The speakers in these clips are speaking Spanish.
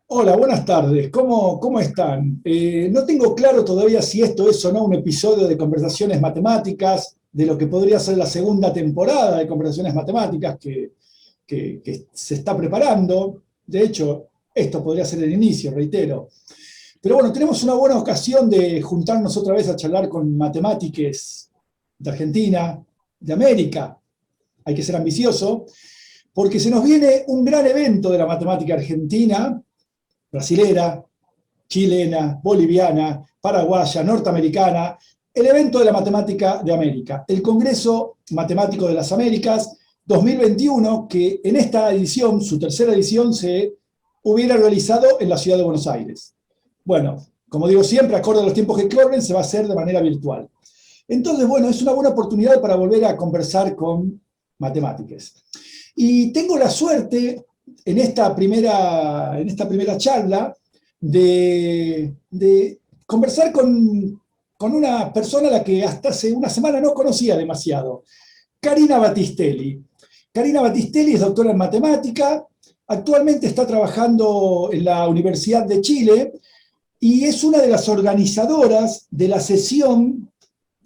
Hola, buenas tardes. ¿Cómo están? No tengo claro todavía si esto es o no un episodio de Conversaciones Matemáticas, de lo que podría ser la segunda temporada de Conversaciones Matemáticas que se está preparando. De hecho, esto podría ser el inicio, reitero. Pero bueno, tenemos una buena ocasión de juntarnos otra vez a charlar con matemáticos de Argentina, de América. Hay que ser ambicioso, porque se nos viene un gran evento de la matemática argentina, brasilera, chilena, boliviana, paraguaya, norteamericana, el evento de la matemática de América, el Congreso Matemático de las Américas 2021, que en esta edición, su tercera edición, se hubiera realizado en la ciudad de Buenos Aires. Bueno, como digo siempre, acorde a los tiempos que corren, se va a hacer de manera virtual. Entonces, bueno, es una buena oportunidad para volver a conversar con matemáticos. Y tengo la suerte en esta primera charla de conversar con una persona a la que hasta hace una semana no conocía demasiado, Karina Battistelli. Karina Battistelli es doctora en matemática, actualmente está trabajando en la Universidad de Chile y es una de las organizadoras de la sesión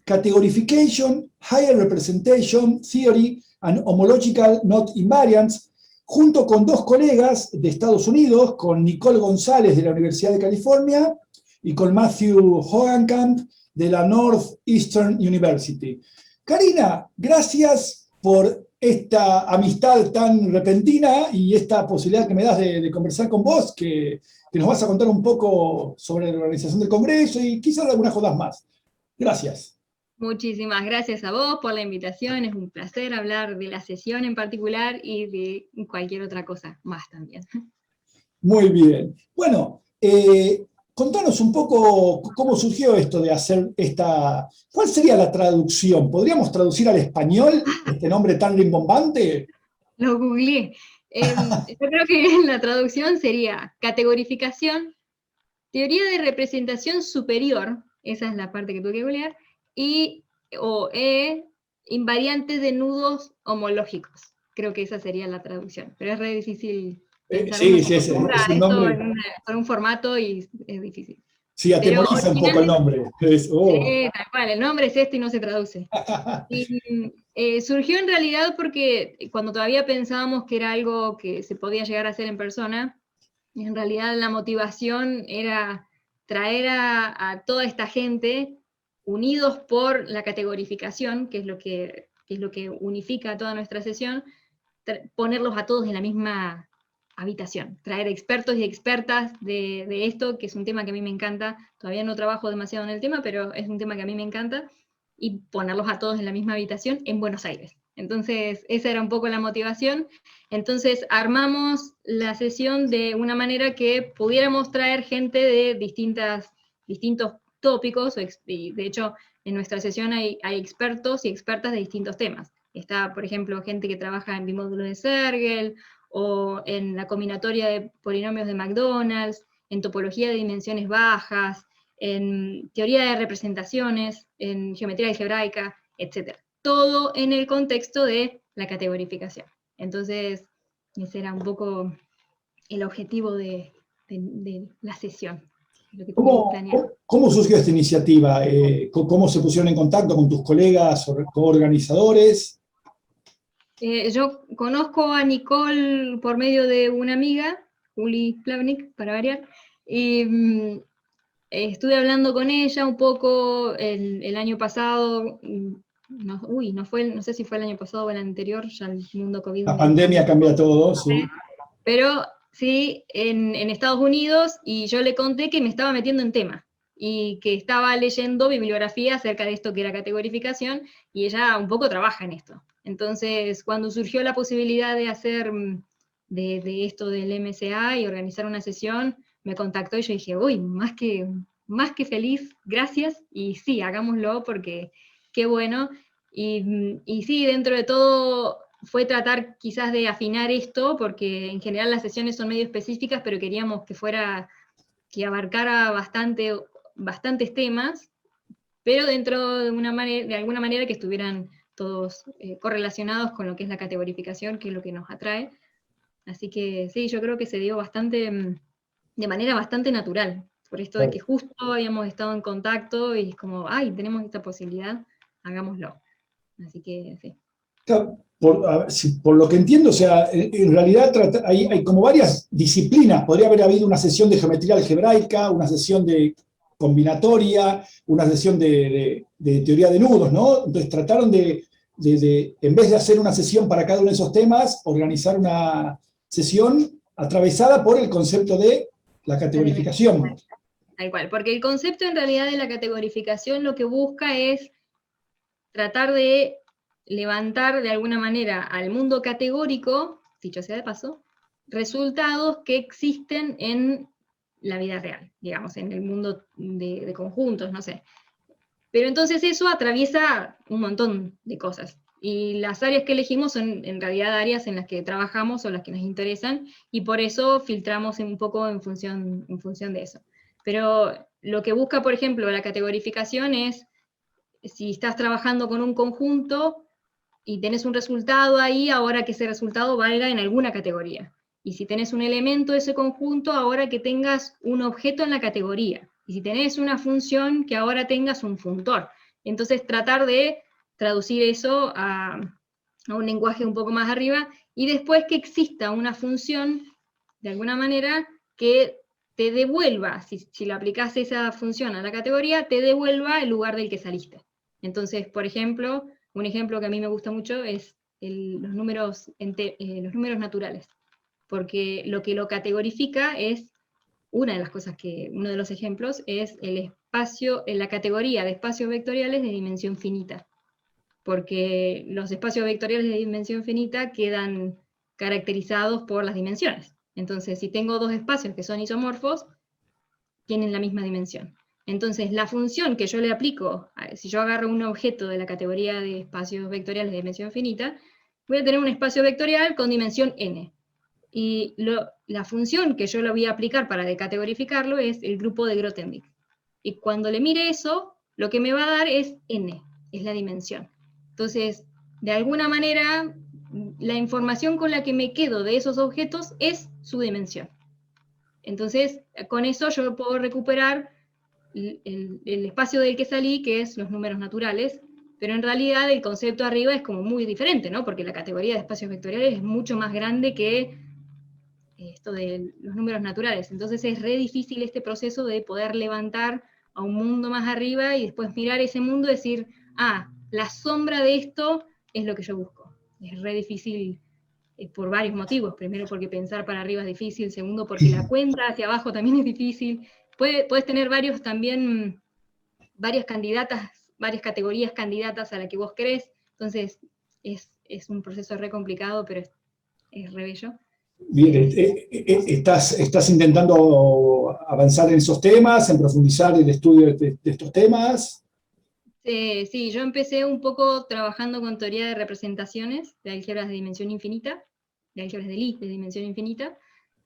Categorification, Higher Representation, Theory and Homological Not Invariance, junto con dos colegas de Estados Unidos, con Nicole González de la Universidad de California y con Matthew Hogenkamp de la Northeastern University. Karina, gracias por esta amistad tan repentina y esta posibilidad que me das de conversar con vos, que nos vas a contar un poco sobre la organización del Congreso y quizás algunas cosas más. Gracias. Muchísimas gracias a vos por la invitación, es un placer hablar de la sesión en particular y de cualquier otra cosa más también. Muy bien. Bueno, contanos un poco cómo surgió esto de hacer esta. ¿Cuál sería la traducción? ¿Podríamos traducir al español este nombre tan rimbombante? Lo googleé. Yo creo que la traducción sería categorificación, teoría de representación superior, esa es la parte que tuve que googlear, y o invariantes de nudos homológicos. Creo que esa sería la traducción, pero es re difícil pensar, uno Sí, se sí, acostumbra es a un esto nombre. con un formato y es difícil. Sí, Pero atemoriza un poco el originalmente, nombre. sí, tal cual, el nombre es este y no se traduce. Y surgió en realidad porque cuando todavía pensábamos que era algo que se podía llegar a hacer en persona, en realidad la motivación era traer a toda esta gente unidos por la categorificación, que es lo que unifica toda nuestra sesión, ponerlos a todos en la misma habitación, traer expertos y expertas de esto, que es un tema que a mí me encanta, todavía no trabajo demasiado en el tema, pero es un tema que a mí me encanta, y ponerlos a todos en la misma habitación en Buenos Aires. Entonces, esa era un poco la motivación. Entonces, armamos la sesión de una manera que pudiéramos traer gente de distintos tópicos, y de hecho, en nuestra sesión hay expertos y expertas de distintos temas. Está, por ejemplo, gente que trabaja en bimódulo de Sergel, o en la combinatoria de polinomios de McDonald's, en topología de dimensiones bajas, en teoría de representaciones, en geometría algebraica, etc. Todo en el contexto de la categorificación. Entonces, ese era un poco el objetivo de la sesión, lo que teníamos planeado. ¿Cómo surgió esta iniciativa? ¿Cómo se pusieron en contacto con tus colegas o coorganizadores? Yo conozco a Nicole por medio de una amiga, Juli Plavnik, para variar, y estuve hablando con ella un poco el año pasado, no sé si fue el año pasado o el anterior, ya el mundo COVID La me cambió pandemia un cambia poco, todo, no sé, sí. pero sí en Estados Unidos, y yo le conté que me estaba metiendo en tema, y que estaba leyendo bibliografía acerca de esto que era categorificación, y ella un poco trabaja en esto. Entonces, cuando surgió la posibilidad de hacer de esto del MCA y organizar una sesión, me contactó y yo dije, uy, más que feliz, gracias, y sí, hagámoslo porque qué bueno. Y sí, dentro de todo fue tratar quizás de afinar esto, porque en general las sesiones son medio específicas, pero queríamos que abarcara bastantes temas, pero dentro de alguna manera que estuvieran todos correlacionados con lo que es la categorificación, que es lo que nos atrae. Así que sí, yo creo que se dio de manera bastante natural, por esto de que justo habíamos estado en contacto y es como, ay, tenemos esta posibilidad, hagámoslo. Así que sí. Por lo que entiendo, o sea, en realidad hay como varias disciplinas. Podría haber habido una sesión de geometría algebraica, una sesión de combinatoria, una sesión de teoría de nudos, ¿no? Entonces trataron en vez de hacer una sesión para cada uno de esos temas, organizar una sesión atravesada por el concepto de la categorificación. Tal cual, porque el concepto en realidad de la categorificación lo que busca es tratar de levantar de alguna manera al mundo categórico, dicho sea de paso, resultados que existen en la vida real, digamos, en el mundo de conjuntos, no sé. Pero entonces eso atraviesa un montón de cosas. Y las áreas que elegimos son en realidad áreas en las que trabajamos o las que nos interesan, y por eso filtramos un poco en función de eso. Pero lo que busca, por ejemplo, la categorificación es, si estás trabajando con un conjunto y tenés un resultado ahí, ahora que ese resultado valga en alguna categoría. Y si tenés un elemento de ese conjunto, ahora que tengas un objeto en la categoría. Y si tenés una función, que ahora tengas un funtor. Entonces tratar de traducir eso a un lenguaje un poco más arriba, y después que exista una función, de alguna manera, que te devuelva, si le aplicás esa función a la categoría, te devuelva el lugar del que saliste. Entonces, por ejemplo, un ejemplo que a mí me gusta mucho es los números naturales, porque lo que lo categorifica es, uno de los ejemplos es el espacio, en la categoría de espacios vectoriales de dimensión finita, porque los espacios vectoriales de dimensión finita quedan caracterizados por las dimensiones. Entonces, si tengo dos espacios que son isomorfos, tienen la misma dimensión. Entonces, la función que yo le aplico, si yo agarro un objeto de la categoría de espacios vectoriales de dimensión finita, voy a tener un espacio vectorial con dimensión n. Y la función que yo le voy a aplicar para decategorificarlo es el grupo de Grothendieck. Y cuando le mire eso, lo que me va a dar es n, es la dimensión. Entonces, de alguna manera, la información con la que me quedo de esos objetos es su dimensión. Entonces, con eso yo puedo recuperar el espacio del que salí, que es los números naturales, pero en realidad el concepto arriba es como muy diferente, ¿no? Porque la categoría de espacios vectoriales es mucho más grande que esto de los números naturales. Entonces es re difícil este proceso de poder levantar a un mundo más arriba y después mirar ese mundo y decir, ah, la sombra de esto es lo que yo busco. Es re difícil por varios motivos. Primero porque pensar para arriba es difícil, segundo porque la cuenta hacia abajo también es difícil. Puedes tener varias candidatas, varias categorías candidatas a la que vos querés, entonces es un proceso re complicado, pero es re bello. Bien, ¿estás intentando avanzar en esos temas, en profundizar el estudio de estos temas? Sí, yo empecé un poco trabajando con teoría de representaciones de álgebras de dimensión infinita, de álgebras de Lie de dimensión infinita,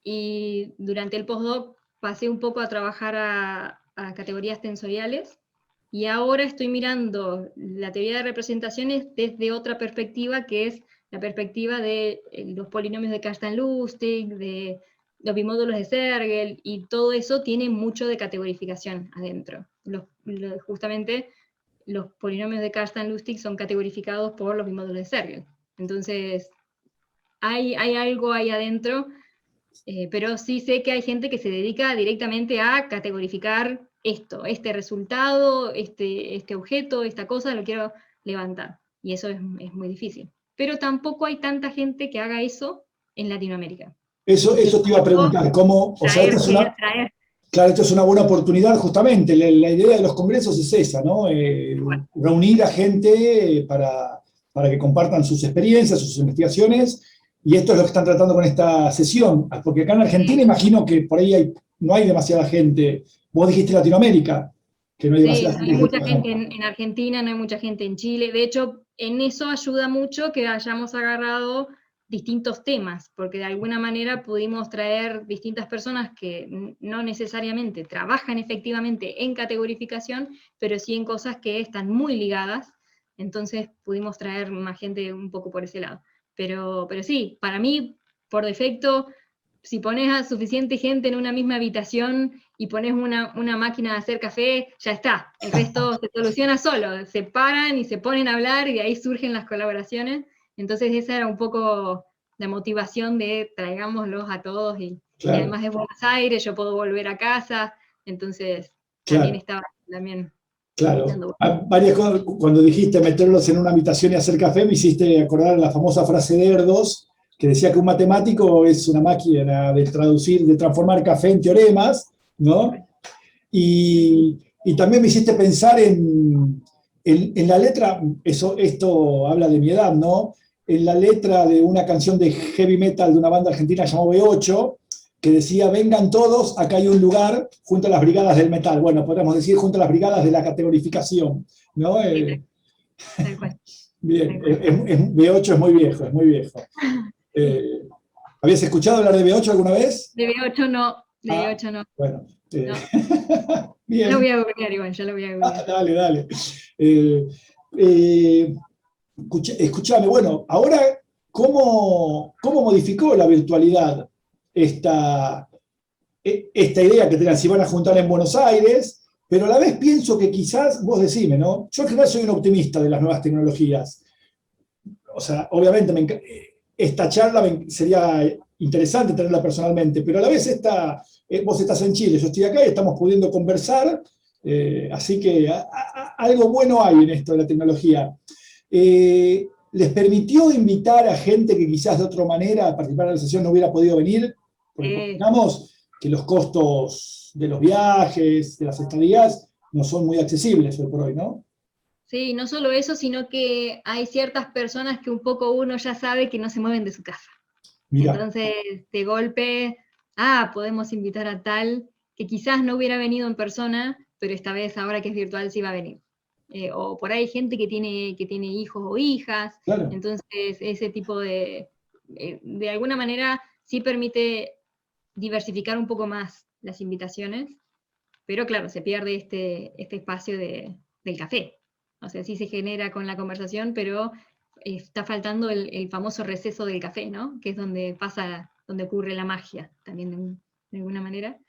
y durante el postdoc pasé un poco a trabajar a categorías tensoriales, y ahora estoy mirando la teoría de representaciones desde otra perspectiva, que es la perspectiva de los polinomios de Karsten-Lustig, de los bimódulos de Sergel, y todo eso tiene mucho de categorificación adentro. Justamente los polinomios de Karsten-Lustig son categorificados por los bimódulos de Sergel. Entonces, hay algo ahí adentro, pero sí sé que hay gente que se dedica directamente a categorificar esto, este resultado, este objeto, esta cosa, lo quiero levantar. Y eso es muy difícil. Pero tampoco hay tanta gente que haga eso en Latinoamérica. Eso te iba a preguntar, ¿cómo? O sea, claro, esto es una buena oportunidad, justamente. La idea de los congresos es esa, ¿no? Bueno. Reunir a gente para que compartan sus experiencias, sus investigaciones, y esto es lo que están tratando con esta sesión. Porque acá en Argentina imagino que por ahí no hay demasiada gente. Vos dijiste Latinoamérica, que no hay demasiada gente. No hay mucha gente en Argentina, no hay mucha gente en Chile. De hecho, en eso ayuda mucho que hayamos agarrado distintos temas, porque de alguna manera pudimos traer distintas personas que no necesariamente trabajan efectivamente en categorificación, pero sí en cosas que están muy ligadas. Entonces pudimos traer más gente un poco por ese lado. Pero sí, para mí, por defecto, si pones a suficiente gente en una misma habitación y pones una máquina de hacer café, ya está, el resto se soluciona solo, se paran y se ponen a hablar y de ahí surgen las colaboraciones. Entonces esa era un poco la motivación de traigámoslos a todos y además es Buenos Aires, yo puedo volver a casa, entonces también estaba también. Claro, varias cosas, cuando dijiste meterlos en una habitación y hacer café, me hiciste acordar la famosa frase de Erdos, que decía que un matemático es una máquina de traducir, de transformar café en teoremas, ¿no? Y también me hiciste pensar en la letra, esto habla de mi edad, ¿no? En la letra de una canción de heavy metal de una banda argentina llamada B8, que decía, vengan todos, acá hay un lugar junto a las brigadas del metal. Bueno, podríamos decir junto a las brigadas de la categorificación, ¿no? Tal cual. Bien, B8 es muy viejo, es muy viejo. ¿Habías escuchado hablar de B8 alguna vez? De B8 no, de B8 no. Bueno, no. bien. Ya lo voy a googlear igual, ya lo voy a googlear. Dale. Escuchame, bueno, ahora, ¿cómo modificó la virtualidad esta idea que tenían? Si van a juntar en Buenos Aires, pero a la vez pienso que quizás, vos decime, ¿no? Yo en general soy un optimista de las nuevas tecnologías. O sea, obviamente esta charla sería interesante tenerla personalmente, pero a la vez vos estás en Chile, yo estoy acá y estamos pudiendo conversar, así que algo bueno hay en esto de la tecnología. ¿Les permitió invitar a gente que quizás de otra manera a participar de la sesión no hubiera podido venir? Porque digamos que los costos de los viajes, de las estadías, no son muy accesibles hoy por hoy, ¿no? Sí, no solo eso, sino que hay ciertas personas que un poco uno ya sabe que no se mueven de su casa. Mirá. Entonces, de golpe, podemos invitar a tal que quizás no hubiera venido en persona, pero esta vez, ahora que es virtual, sí va a venir. O por ahí gente que tiene hijos o hijas. Claro. Entonces, ese tipo de alguna manera, sí permite diversificar un poco más las invitaciones, pero claro, se pierde este espacio del café. O sea, sí se genera con la conversación, pero está faltando el famoso receso del café, ¿no? Que es donde ocurre la magia, también de alguna manera.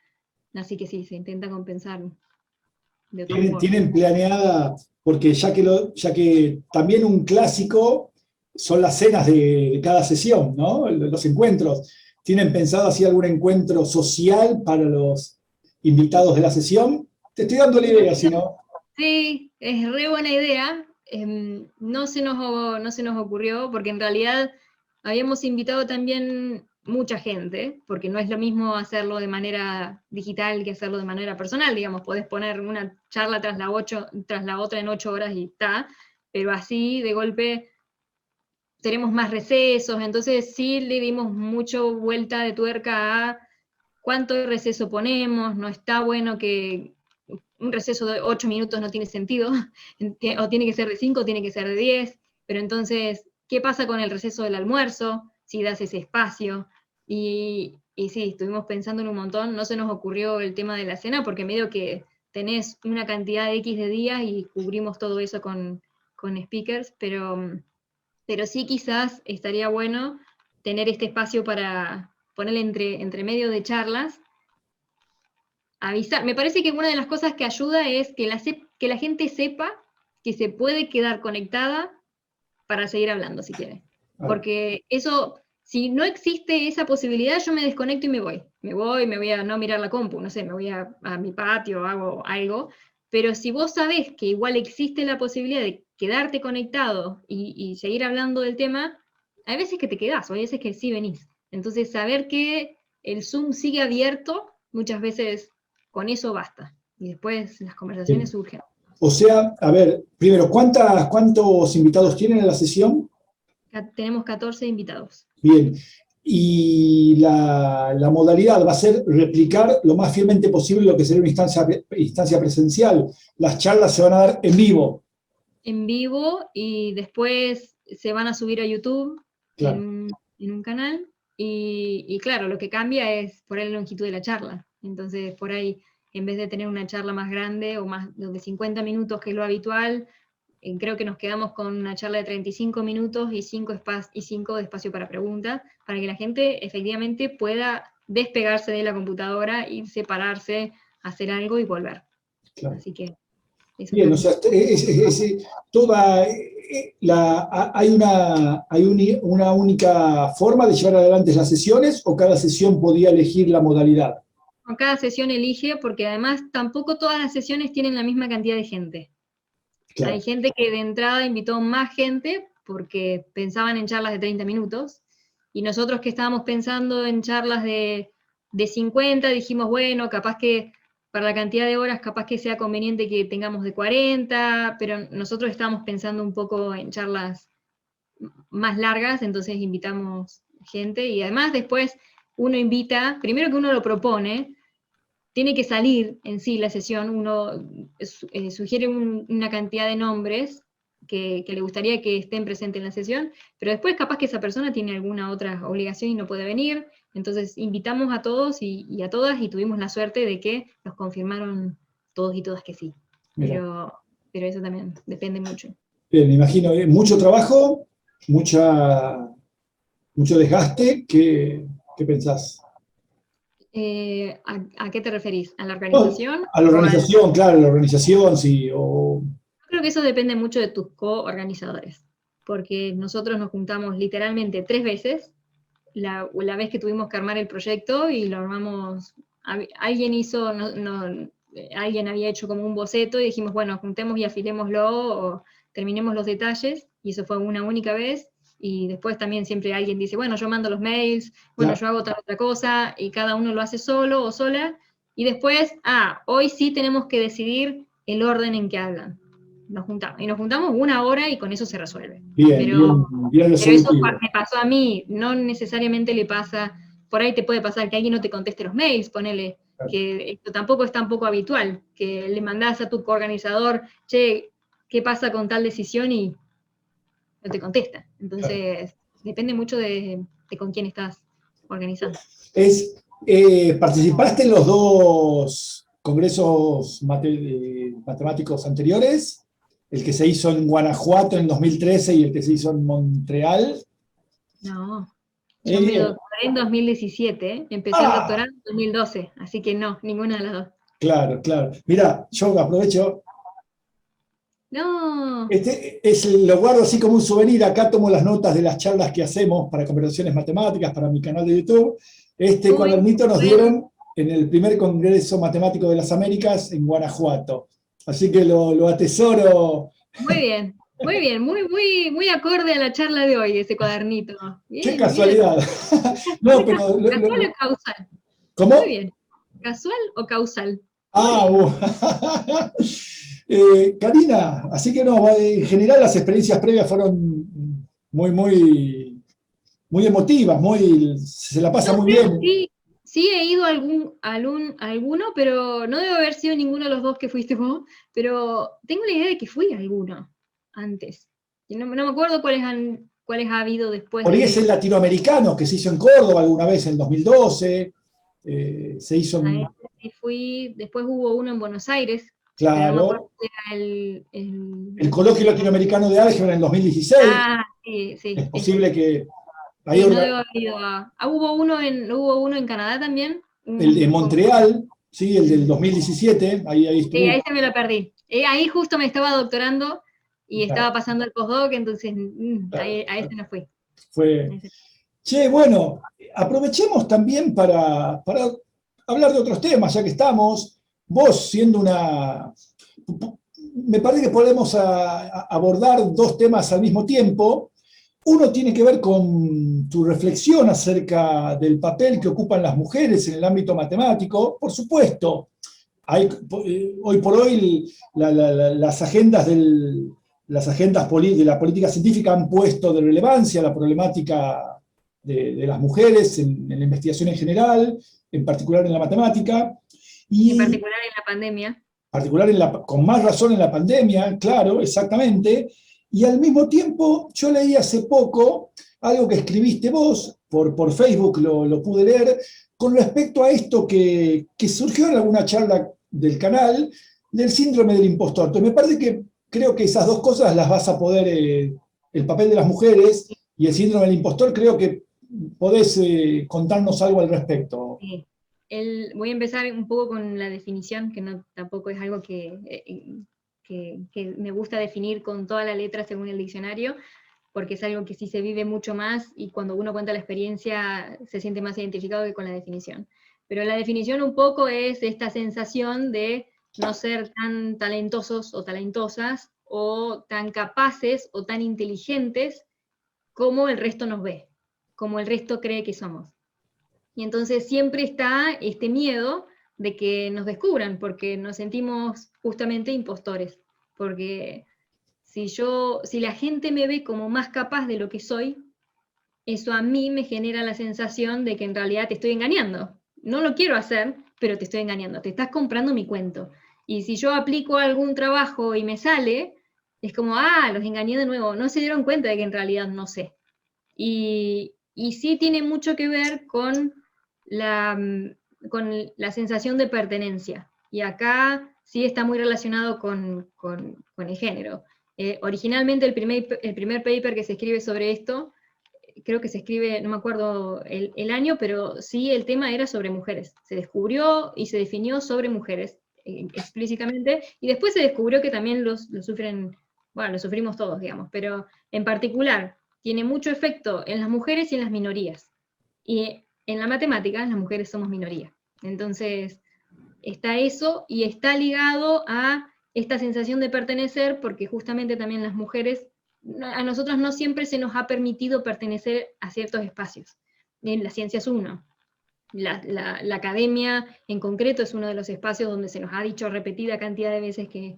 Así que sí, se intenta compensar de otra forma. Tienen planeada, porque ya que también un clásico son las cenas de cada sesión, ¿no? Los encuentros. ¿Tienen pensado así algún encuentro social para los invitados de la sesión? Te estoy dando la idea, si no. Sí, es re buena idea. No se nos ocurrió, porque en realidad habíamos invitado también mucha gente, porque no es lo mismo hacerlo de manera digital que hacerlo de manera personal, digamos, podés poner una charla tras la otra en 8 horas y está, pero así de golpe tenemos más recesos, entonces sí le dimos mucho vuelta de tuerca a cuánto receso ponemos, no está bueno que un receso de 8 minutos no tiene sentido, o tiene que ser de 5, o tiene que ser de 10, pero entonces, ¿qué pasa con el receso del almuerzo? Si das ese espacio, y sí, estuvimos pensando en un montón, no se nos ocurrió el tema de la cena, porque medio que tenés una cantidad de X de días y cubrimos todo eso con speakers, pero sí quizás estaría bueno tener este espacio para ponerle entre medio de charlas, avisar. Me parece que una de las cosas que ayuda es que la gente sepa que se puede quedar conectada para seguir hablando si quiere. Porque eso, si no existe esa posibilidad, yo me desconecto y me voy. Me voy a no mirar la compu, no sé, me voy a mi patio, hago algo. Pero si vos sabés que igual existe la posibilidad de quedarte conectado y seguir hablando del tema, hay veces que te quedás, o hay veces que sí venís. Entonces, saber que el Zoom sigue abierto, muchas veces con eso basta. Y después las conversaciones surgen. O sea, a ver, primero, ¿cuántos invitados tienen en la sesión? Tenemos 14 invitados. Bien. Y la modalidad va a ser replicar lo más fielmente posible lo que sería una instancia presencial. Las charlas se van a dar en vivo. En vivo, y después se van a subir a YouTube, claro, en un canal. Y claro, lo que cambia es por ahí la longitud de la charla. Entonces, por ahí, en vez de tener una charla más grande o más de 50 minutos, que es lo habitual, creo que nos quedamos con una charla de 35 minutos y 5 de espacio para preguntas, para que la gente efectivamente pueda despegarse de la computadora y separarse, hacer algo y volver. Claro. Así que eso. Bien, o sea, hay una única forma de llevar adelante las sesiones, o cada sesión podía elegir la modalidad. Cada sesión elige, porque además tampoco todas las sesiones tienen la misma cantidad de gente. Claro. Hay gente que de entrada invitó más gente porque pensaban en charlas de 30 minutos, y nosotros que estábamos pensando en charlas de 50, dijimos, bueno, capaz que para la cantidad de horas, capaz que sea conveniente que tengamos de 40, pero nosotros estábamos pensando un poco en charlas más largas, entonces invitamos gente, y además después uno invita, primero que uno lo propone, tiene que salir en sí la sesión, uno sugiere una cantidad de nombres que le gustaría que estén presentes en la sesión, pero después capaz que esa persona tiene alguna otra obligación y no puede venir, entonces invitamos a todos y a todas, y tuvimos la suerte de que nos confirmaron todos y todas que sí. Pero eso también depende mucho. Bien, me imagino, mucho trabajo, mucho desgaste. ¿Qué pensás? ¿A qué te referís? ¿A la organización? A la organización, claro, la organización, sí. Creo que eso depende mucho de tus co-organizadores, porque nosotros nos juntamos literalmente 3 veces, la vez que tuvimos que armar el proyecto, y lo armamos, alguien había hecho como un boceto, y dijimos, bueno, juntemos y afilémoslo, o terminemos los detalles, y eso fue una única vez, y después también siempre alguien dice, bueno, yo mando los mails, bueno, yo hago otra cosa, y cada uno lo hace solo o sola, y después, hoy sí tenemos que decidir el orden en que hablan. Nos juntamos 1 hora y con eso se resuelve. Bien, bien pero eso me pasó a mí, no necesariamente le pasa, por ahí te puede pasar que alguien no te conteste los mails, ponele, claro, que esto tampoco es tan poco habitual, que le mandás a tu coorganizador, che, ¿qué pasa con tal decisión? Y no te contesta. Entonces, claro, depende mucho de con quién estás organizando. ¿Participaste en los 2 congresos matemáticos anteriores? ¿El que se hizo en Guanajuato en 2013 y el que se hizo en Montreal? No, yo me doctoré en 2017, empecé el doctorado en 2012, así que no, ninguna de las 2. Claro, claro. Mira, yo aprovecho. No. Lo guardo así como un souvenir. Acá tomo las notas de las charlas que hacemos para conversaciones matemáticas, para mi canal de YouTube. Cuadernito nos dieron en el primer Congreso Matemático de las Américas en Guanajuato. Así que lo atesoro. Muy bien, muy acorde a la charla de hoy, ese cuadernito. Bien, qué casualidad. No, pero, ¿casual o causal? ¿Cómo? Muy bien. ¿Casual o causal? Karina, así que no, en general las experiencias previas fueron muy emotivas, se la pasa muy bien. Sí he ido a alguno, pero no debe haber sido ninguno de los 2 que fuiste vos, pero tengo la idea de que fui a alguno antes. No me acuerdo cuáles ha habido después. Por ahí es el latinoamericano que se hizo en Córdoba alguna vez en 2012. Se hizo en... Sí fui, después hubo uno en Buenos Aires. Claro. Pero no me acuerdo si era el Coloquio Latinoamericano de Álgebra en el 2016. Sí. Es posible que... Ahí no debo haber ido hubo uno en Canadá también. En Montreal, sí, el del 2017, ahí estuvo. Sí, ahí se me lo perdí. Ahí justo me estaba doctorando y estaba pasando el postdoc, entonces a ese no fui. Che, bueno, aprovechemos también para hablar de otros temas, ya que estamos. Vos siendo me parece que podemos abordar 2 temas al mismo tiempo. Uno tiene que ver con tu reflexión acerca del papel que ocupan las mujeres en el ámbito matemático. Por supuesto, hoy por hoy las agendas de la política científica han puesto de relevancia la problemática de las mujeres en la investigación en general, en particular en la matemática. Y en particular en la pandemia. Con más razón en la pandemia, claro, exactamente. Y al mismo tiempo, yo leí hace poco algo que escribiste vos, por Facebook lo pude leer, con respecto a esto que surgió en alguna charla del canal, del síndrome del impostor. Entonces me parece que creo que esas 2 cosas las vas a poder, el papel de las mujeres y el síndrome del impostor, creo que podés contarnos algo al respecto. Sí. Voy a empezar un poco con la definición, que tampoco es algo que me gusta definir con toda la letra según el diccionario, porque es algo que sí se vive mucho más y cuando uno cuenta la experiencia se siente más identificado que con la definición. Pero la definición un poco es esta sensación de no ser tan talentosos o talentosas o tan capaces o tan inteligentes como el resto nos ve, como el resto cree que somos. Y entonces siempre está este miedo de que nos descubran, porque nos sentimos justamente impostores, porque si la gente me ve como más capaz de lo que soy, eso a mí me genera la sensación de que en realidad te estoy engañando. No lo quiero hacer, pero te estoy engañando, te estás comprando mi cuento. Y si yo aplico algún trabajo y me sale, es como, los engañé de nuevo, no se dieron cuenta de que en realidad no sé. Y sí tiene mucho que ver la, con la sensación de pertenencia. Y acá sí está muy relacionado con el género. Originalmente el primer paper que se escribe sobre esto, creo que se escribe, no me acuerdo el año, pero sí el tema era sobre mujeres. Se descubrió y se definió sobre mujeres explícitamente, y después se descubrió que también lo sufren, bueno, lo sufrimos todos, digamos, pero en particular tiene mucho efecto en las mujeres y en las minorías. Y en la matemática las mujeres somos minoría. Entonces está eso y está ligado a esta sensación de pertenecer, porque justamente también las mujeres, a nosotros no siempre se nos ha permitido pertenecer a ciertos espacios. En la ciencia es uno. La academia en concreto es uno de los espacios donde se nos ha dicho repetida cantidad de veces que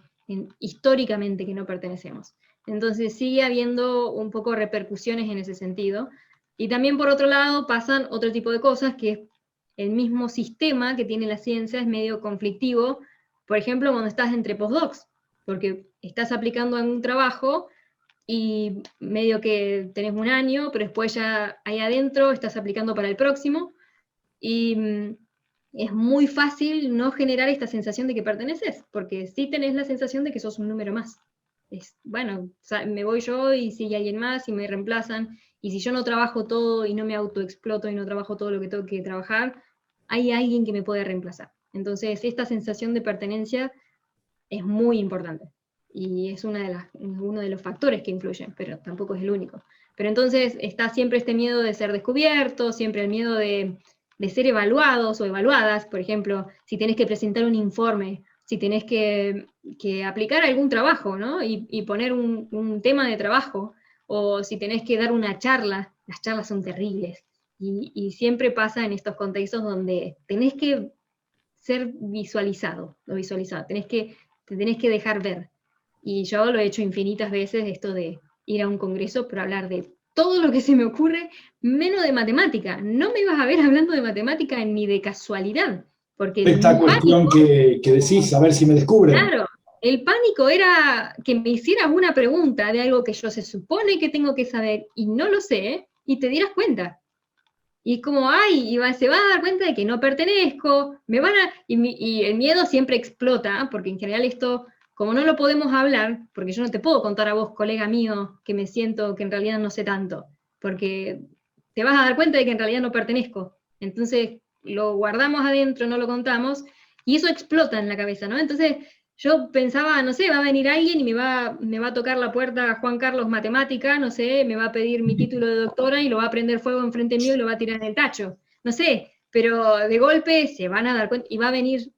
históricamente que no pertenecemos. Entonces sigue habiendo un poco repercusiones en ese sentido. Y también por otro lado pasan otro tipo de cosas, que el mismo sistema que tiene la ciencia es medio conflictivo, por ejemplo, cuando estás entre postdocs, porque estás aplicando a un trabajo y medio que tenés un año, pero después ya ahí adentro estás aplicando para el próximo, y es muy fácil no generar esta sensación de que perteneces, porque sí tenés la sensación de que sos un número más. Bueno, me voy yo y sigue alguien más y me reemplazan, y si yo no trabajo todo y no me autoexploto y no trabajo todo lo que tengo que trabajar, hay alguien que me puede reemplazar. Entonces, esta sensación de pertenencia es muy importante y es uno de los factores que influyen, pero tampoco es el único. Pero entonces está siempre este miedo de ser descubierto, siempre el miedo de ser evaluados o evaluadas, por ejemplo, si tenés que presentar un informe, si tenés que aplicar algún trabajo, ¿no? Y poner un tema de trabajo, o si tenés que dar una charla, las charlas son terribles. Y siempre pasa en estos contextos donde tenés que ser visualizado, te tenés que dejar ver. Y yo lo he hecho infinitas veces, esto de ir a un congreso para hablar de todo lo que se me ocurre, menos de matemática. No me ibas a ver hablando de matemática ni de casualidad, porque Esta mi cuestión pánico, que decís, a ver si me descubren. claro, el pánico era que me hicieras una pregunta de algo que yo se supone que tengo que saber y no lo sé, y te dieras cuenta. Y como, se va a dar cuenta de que no pertenezco, y el miedo siempre explota, porque en general esto, como no lo podemos hablar, porque yo no te puedo contar a vos, colega mío, que me siento que en realidad no sé tanto, porque te vas a dar cuenta de que en realidad no pertenezco. Entonces lo guardamos adentro, no lo contamos, y eso explota en la cabeza, ¿no? Entonces yo pensaba, no sé, va a venir alguien y me va a tocar la puerta Juan Carlos Matemática, no sé, me va a pedir mi título de doctora y lo va a prender fuego enfrente mío y lo va a tirar en el tacho. No sé, pero de golpe se van a dar cuenta y va a venir,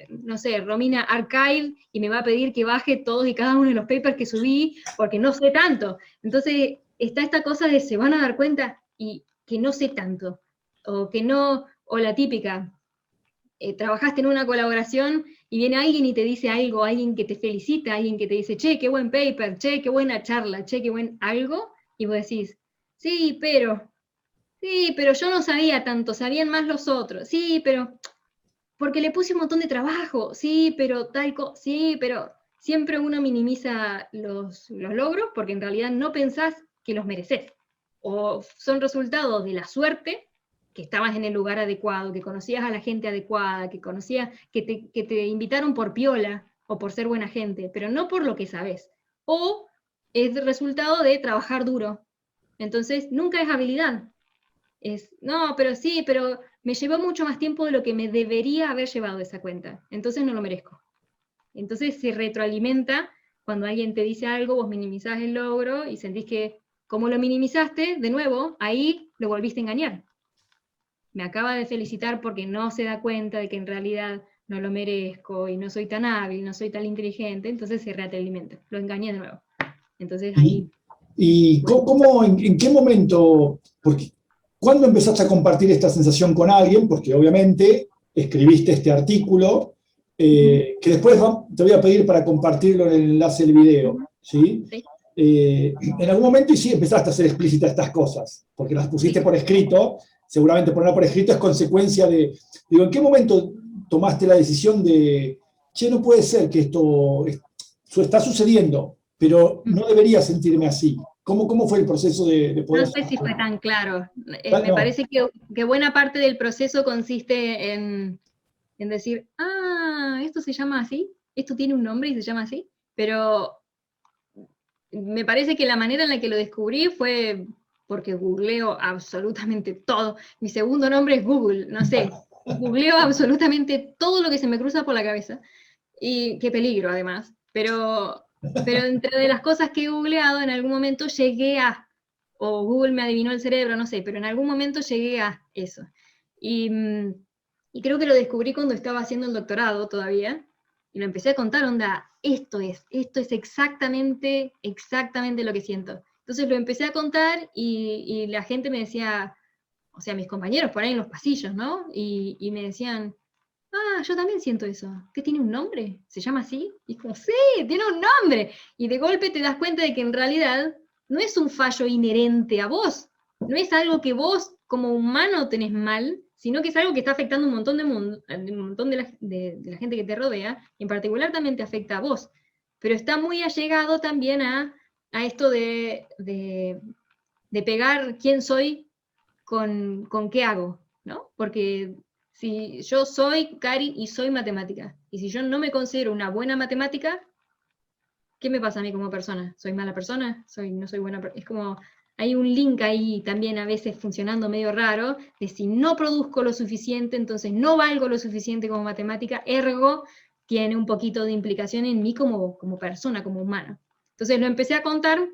no sé, Romina Archive y me va a pedir que baje todos y cada uno de los papers que subí porque no sé tanto. Entonces está esta cosa de se van a dar cuenta y que no sé tanto, o que no, o la típica, trabajaste en una colaboración y viene alguien y te dice algo, alguien que te felicita, alguien que te dice, che, qué buen paper, che, qué buena charla, che, qué buen algo, y vos decís, sí, pero yo no sabía tanto, sabían más los otros, sí, pero porque le puse un montón de trabajo, sí, pero sí, pero siempre uno minimiza los logros porque en realidad no pensás que los mereces, o son resultados de la suerte, que estabas en el lugar adecuado, que conocías a la gente adecuada, que te invitaron por piola o por ser buena gente, pero no por lo que sabes. O es el resultado de trabajar duro. Entonces, nunca es habilidad. no, pero sí, pero me llevó mucho más tiempo de lo que me debería haber llevado esa cuenta, entonces no lo merezco. Entonces se retroalimenta cuando alguien te dice algo, vos minimizás el logro y sentís que, como lo minimizaste, de nuevo, ahí lo volviste a engañar. Me acaba de felicitar porque no se da cuenta de que en realidad no lo merezco y no soy tan hábil, no soy tan inteligente, entonces se retroalimenta, lo engañé de nuevo. Entonces ahí... ¿Y cómo, en qué momento, porque cuándo empezaste a compartir esta sensación con alguien? Porque obviamente escribiste este artículo, que después te voy a pedir para compartirlo en el enlace del video, ¿sí? Sí. En algún momento y sí empezaste a hacer explícitas estas cosas, porque las pusiste por escrito, seguramente ponerla por escrito es consecuencia de, digo, ¿en qué momento tomaste la decisión de, che, no puede ser que esto está sucediendo, pero no debería sentirme así? ¿Cómo fue el proceso de poder No sé si fue tan claro. Ah, Me no. parece que buena parte del proceso consiste en decir, esto se llama así, esto tiene un nombre y se llama así, pero me parece que la manera en la que lo descubrí fue porque googleo absolutamente todo. Mi segundo nombre es Google, no sé, googleo absolutamente todo lo que se me cruza por la cabeza. Y qué peligro además. Pero entre de las cosas que he googleado, en algún momento llegué a, o Google me adivinó el cerebro, no sé, pero en algún momento llegué a eso. Y, y creo que lo descubrí cuando estaba haciendo el doctorado todavía, y lo empecé a contar, onda, esto es exactamente lo que siento. Entonces lo empecé a contar y la gente me decía, o sea, mis compañeros por ahí en los pasillos, ¿no? Y me decían, yo también siento eso. ¿Qué tiene un nombre? ¿Se llama así? Y es como, sí, tiene un nombre. Y de golpe te das cuenta de que en realidad no es un fallo inherente a vos. No es algo que vos como humano tenés mal, sino que es algo que está afectando un montón de la gente que te rodea, y en particular también te afecta a vos. Pero está muy allegado también a esto de pegar quién soy con qué hago, ¿no? Porque si yo soy Cari y soy matemática, y si yo no me considero una buena matemática, ¿qué me pasa a mí como persona? ¿Soy mala persona? ¿No soy buena persona? Es como, hay un link ahí también a veces funcionando medio raro, de si no produzco lo suficiente, entonces no valgo lo suficiente como matemática, ergo tiene un poquito de implicación en mí como persona, como humano. Entonces lo empecé a contar,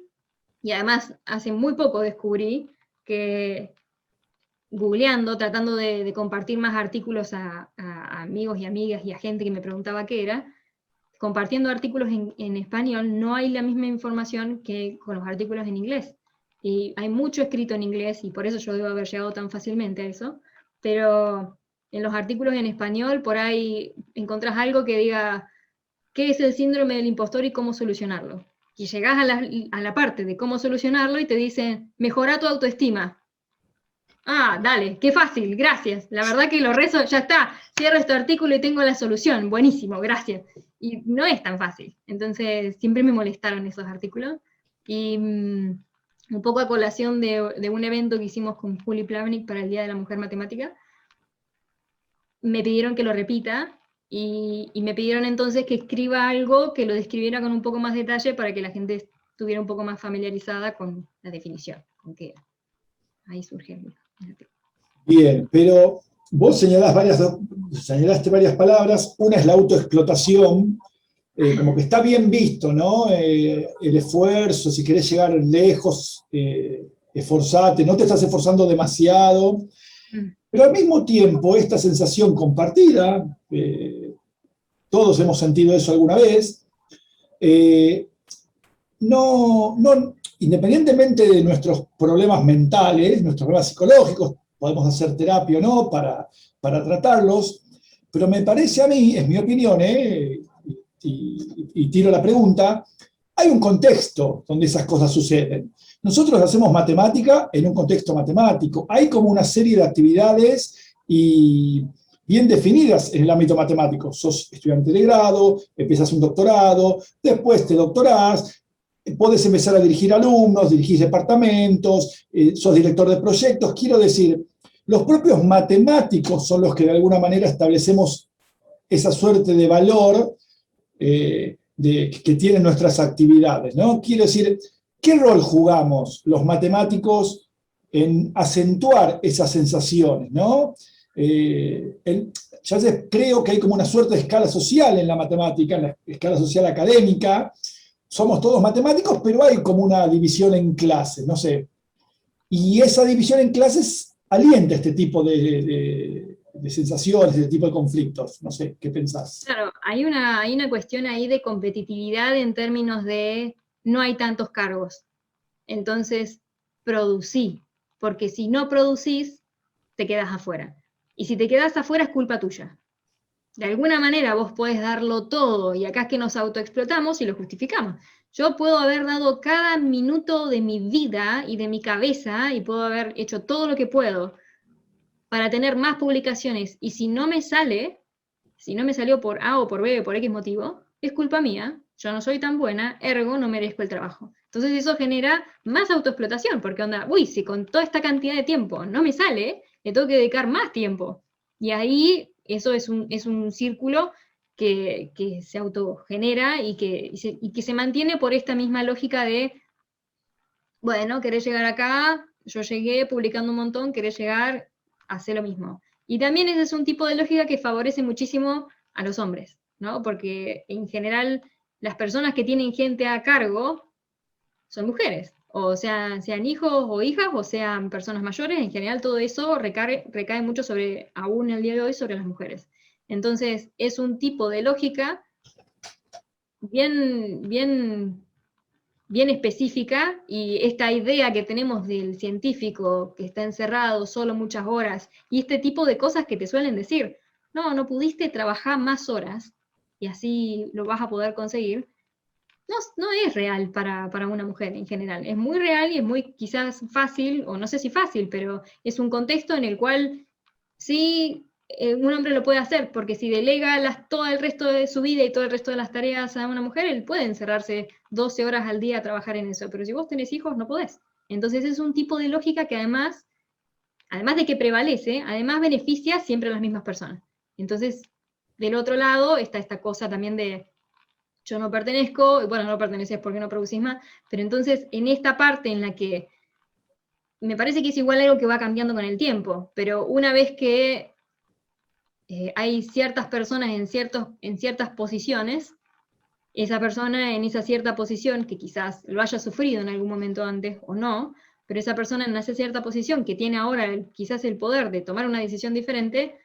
y además hace muy poco descubrí que googleando, tratando de compartir más artículos a amigos y amigas y a gente que me preguntaba qué era, compartiendo artículos en español, no hay la misma información que con los artículos en inglés. Y hay mucho escrito en inglés, y por eso yo debo haber llegado tan fácilmente a eso, pero en los artículos en español, por ahí encontrás algo que diga qué es el síndrome del impostor y cómo solucionarlo. Y llegás a la parte de cómo solucionarlo y te dicen, mejora tu autoestima. Dale, qué fácil, gracias. La verdad que lo rezo, ya está. Cierro este artículo y tengo la solución. Buenísimo, gracias. Y no es tan fácil. Entonces, siempre me molestaron esos artículos. Y un poco a colación de un evento que hicimos con Juli Plavnik para el Día de la Mujer Matemática, me pidieron que lo repita y me pidieron entonces que escriba algo que lo describiera con un poco más detalle para que la gente estuviera un poco más familiarizada con la definición, con qué era. Ahí surge. Bien, pero vos señalaste varias palabras. Una es la autoexplotación, como que está bien visto, ¿no? El esfuerzo, si querés llegar lejos, esforzate, no te estás esforzando demasiado. Pero al mismo tiempo, esta sensación compartida, todos hemos sentido eso alguna vez, independientemente de nuestros problemas mentales, nuestros problemas psicológicos, podemos hacer terapia o no para tratarlos, pero me parece a mí, es mi opinión, y tiro la pregunta, hay un contexto donde esas cosas suceden. Nosotros hacemos matemática en un contexto matemático. Hay como una serie de actividades y bien definidas en el ámbito matemático. Sos estudiante de grado, empiezas un doctorado, después te doctorás, podés empezar a dirigir alumnos, dirigir departamentos, sos director de proyectos. Quiero decir, los propios matemáticos son los que de alguna manera establecemos esa suerte de valor que tienen nuestras actividades, ¿no? Quiero decir, ¿qué rol jugamos los matemáticos en acentuar esas sensaciones, ¿no? Creo que hay como una suerte de escala social en la matemática, en la escala social académica. Somos todos matemáticos, pero hay como una división en clases, no sé. Y esa división en clases alienta este tipo de sensaciones, este tipo de conflictos. No sé, ¿qué pensás? Claro, hay una cuestión ahí de competitividad en términos de no hay tantos cargos. Entonces, producí, porque si no producís, te quedas afuera. Y si te quedas afuera es culpa tuya. De alguna manera vos podés darlo todo, y acá es que nos autoexplotamos y lo justificamos. Yo puedo haber dado cada minuto de mi vida y de mi cabeza, y puedo haber hecho todo lo que puedo para tener más publicaciones, y si no me salió por A o por B o por X motivo, es culpa mía, yo no soy tan buena, ergo no merezco el trabajo. Entonces eso genera más autoexplotación, porque onda, uy, si con toda esta cantidad de tiempo no me sale, le tengo que dedicar más tiempo. Y ahí eso es un círculo que se autogenera y que se mantiene por esta misma lógica de, bueno, querés llegar acá, yo llegué publicando un montón, querés llegar, hace lo mismo. Y también ese es un tipo de lógica que favorece muchísimo a los hombres, ¿no? Porque en general las personas que tienen gente a cargo son mujeres, o sea, sean hijos o hijas, o sean personas mayores, en general todo eso recae mucho sobre, aún el día de hoy, sobre las mujeres. Entonces, es un tipo de lógica bien, bien específica, y esta idea que tenemos del científico que está encerrado solo muchas horas, y este tipo de cosas que te suelen decir, no pudiste trabajar más horas, y así lo vas a poder conseguir, no es real para una mujer en general. Es muy real y es muy quizás fácil, o no sé si fácil, pero es un contexto en el cual sí, un hombre lo puede hacer, porque si delega todo el resto de su vida y todo el resto de las tareas a una mujer, él puede encerrarse 12 horas al día a trabajar en eso, pero si vos tenés hijos no podés. Entonces es un tipo de lógica que además de que prevalece, además beneficia siempre a las mismas personas. Entonces, del otro lado está esta cosa también de yo no pertenezco, bueno, no perteneces porque no producís más, pero entonces en esta parte en la que me parece que es igual algo que va cambiando con el tiempo, pero una vez que hay ciertas personas en ciertas posiciones, esa persona en esa cierta posición, que quizás lo haya sufrido en algún momento antes o no, pero esa persona en esa cierta posición que tiene ahora quizás el poder de tomar una decisión diferente,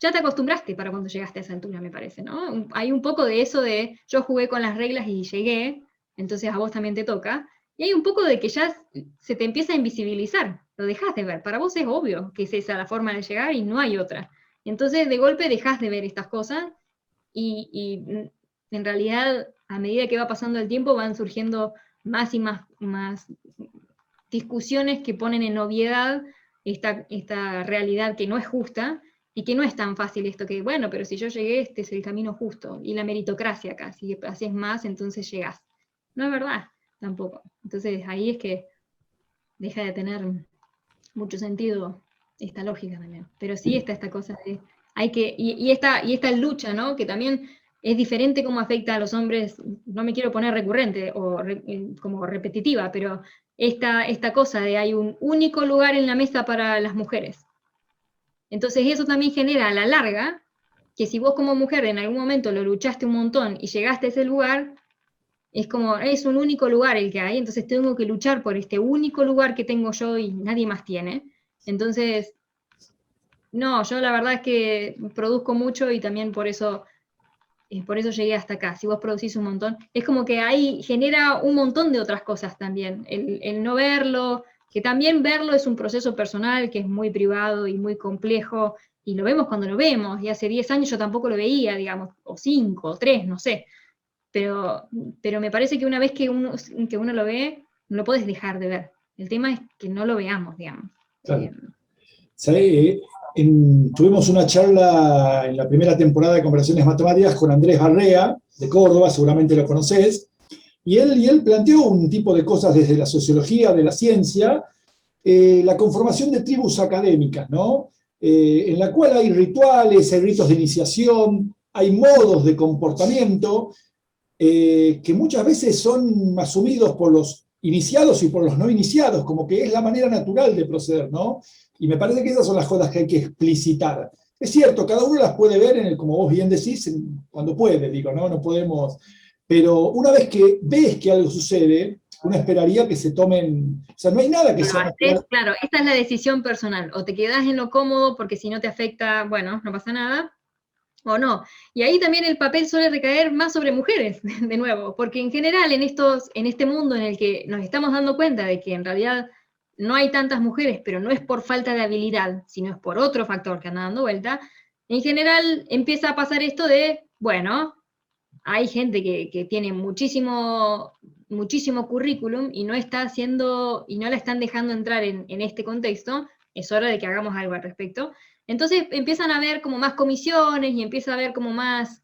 ya te acostumbraste para cuando llegaste a esa altura, me parece, ¿no? Hay un poco de eso de yo jugué con las reglas y llegué, entonces a vos también te toca, y hay un poco de que ya se te empieza a invisibilizar, lo dejas de ver, para vos es obvio que es esa la forma de llegar y no hay otra. Entonces de golpe dejas de ver estas cosas y en realidad a medida que va pasando el tiempo van surgiendo más y más discusiones que ponen en obviedad esta realidad que no es justa y que no es tan fácil esto que, bueno, pero si yo llegué, este es el camino justo, y la meritocracia acá, si haces más, entonces llegás. No es verdad, tampoco. Entonces ahí es que deja de tener mucho sentido esta lógica también. Pero sí está esta cosa de, y esta lucha, ¿no? Que también es diferente cómo afecta a los hombres, no me quiero poner recurrente o como repetitiva, pero esta cosa de hay un único lugar en la mesa para las mujeres. Entonces eso también genera a la larga que si vos como mujer en algún momento lo luchaste un montón y llegaste a ese lugar, es como, es un único lugar el que hay, entonces tengo que luchar por este único lugar que tengo yo y nadie más tiene. Entonces, no, yo la verdad es que produzco mucho y también por eso llegué hasta acá. Si vos producís un montón, es como que ahí genera un montón de otras cosas también. El no verlo, que también verlo es un proceso personal que es muy privado y muy complejo, y lo vemos cuando lo vemos, y hace 10 años yo tampoco lo veía, digamos, o 5, o 3, no sé. Pero me parece que una vez que uno lo ve, no lo puedes dejar de ver. El tema es que no lo veamos, digamos. Claro. Tuvimos una charla en la primera temporada de Conversaciones Matemáticas con Andrés Barrea, de Córdoba, seguramente lo conocés, y él planteó un tipo de cosas desde la sociología, de la ciencia, la conformación de tribus académicas, ¿no? En la cual hay rituales, hay ritos de iniciación, hay modos de comportamiento que muchas veces son asumidos por los iniciados y por los no iniciados, como que es la manera natural de proceder, ¿no? Y me parece que esas son las cosas que hay que explicitar. Es cierto, cada uno las puede ver, como vos bien decís, cuando puede, digo, ¿no? No podemos. Pero una vez que ves que algo sucede, uno esperaría que se tomen. O sea, no hay nada que sea natural. Claro, esta es la decisión personal. O te quedás en lo cómodo porque si no te afecta, bueno, no pasa nada. O no. Y ahí también el papel suele recaer más sobre mujeres, de nuevo, porque en general en este mundo en el que nos estamos dando cuenta de que en realidad no hay tantas mujeres, pero no es por falta de habilidad, sino es por otro factor que anda dando vuelta, en general empieza a pasar esto de, bueno, hay gente que tiene muchísimo currículum y no está haciendo, y no la están dejando entrar en este contexto, es hora de que hagamos algo al respecto. Entonces empiezan a haber como más comisiones y empieza a haber como más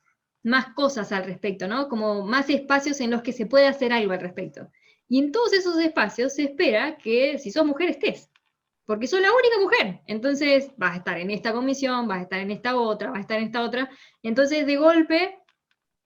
cosas al respecto, ¿no? Como más espacios en los que se puede hacer algo al respecto. Y en todos esos espacios se espera que si sos mujer estés, porque sos la única mujer. Entonces vas a estar en esta comisión, vas a estar en esta otra, vas a estar en esta otra. Entonces de golpe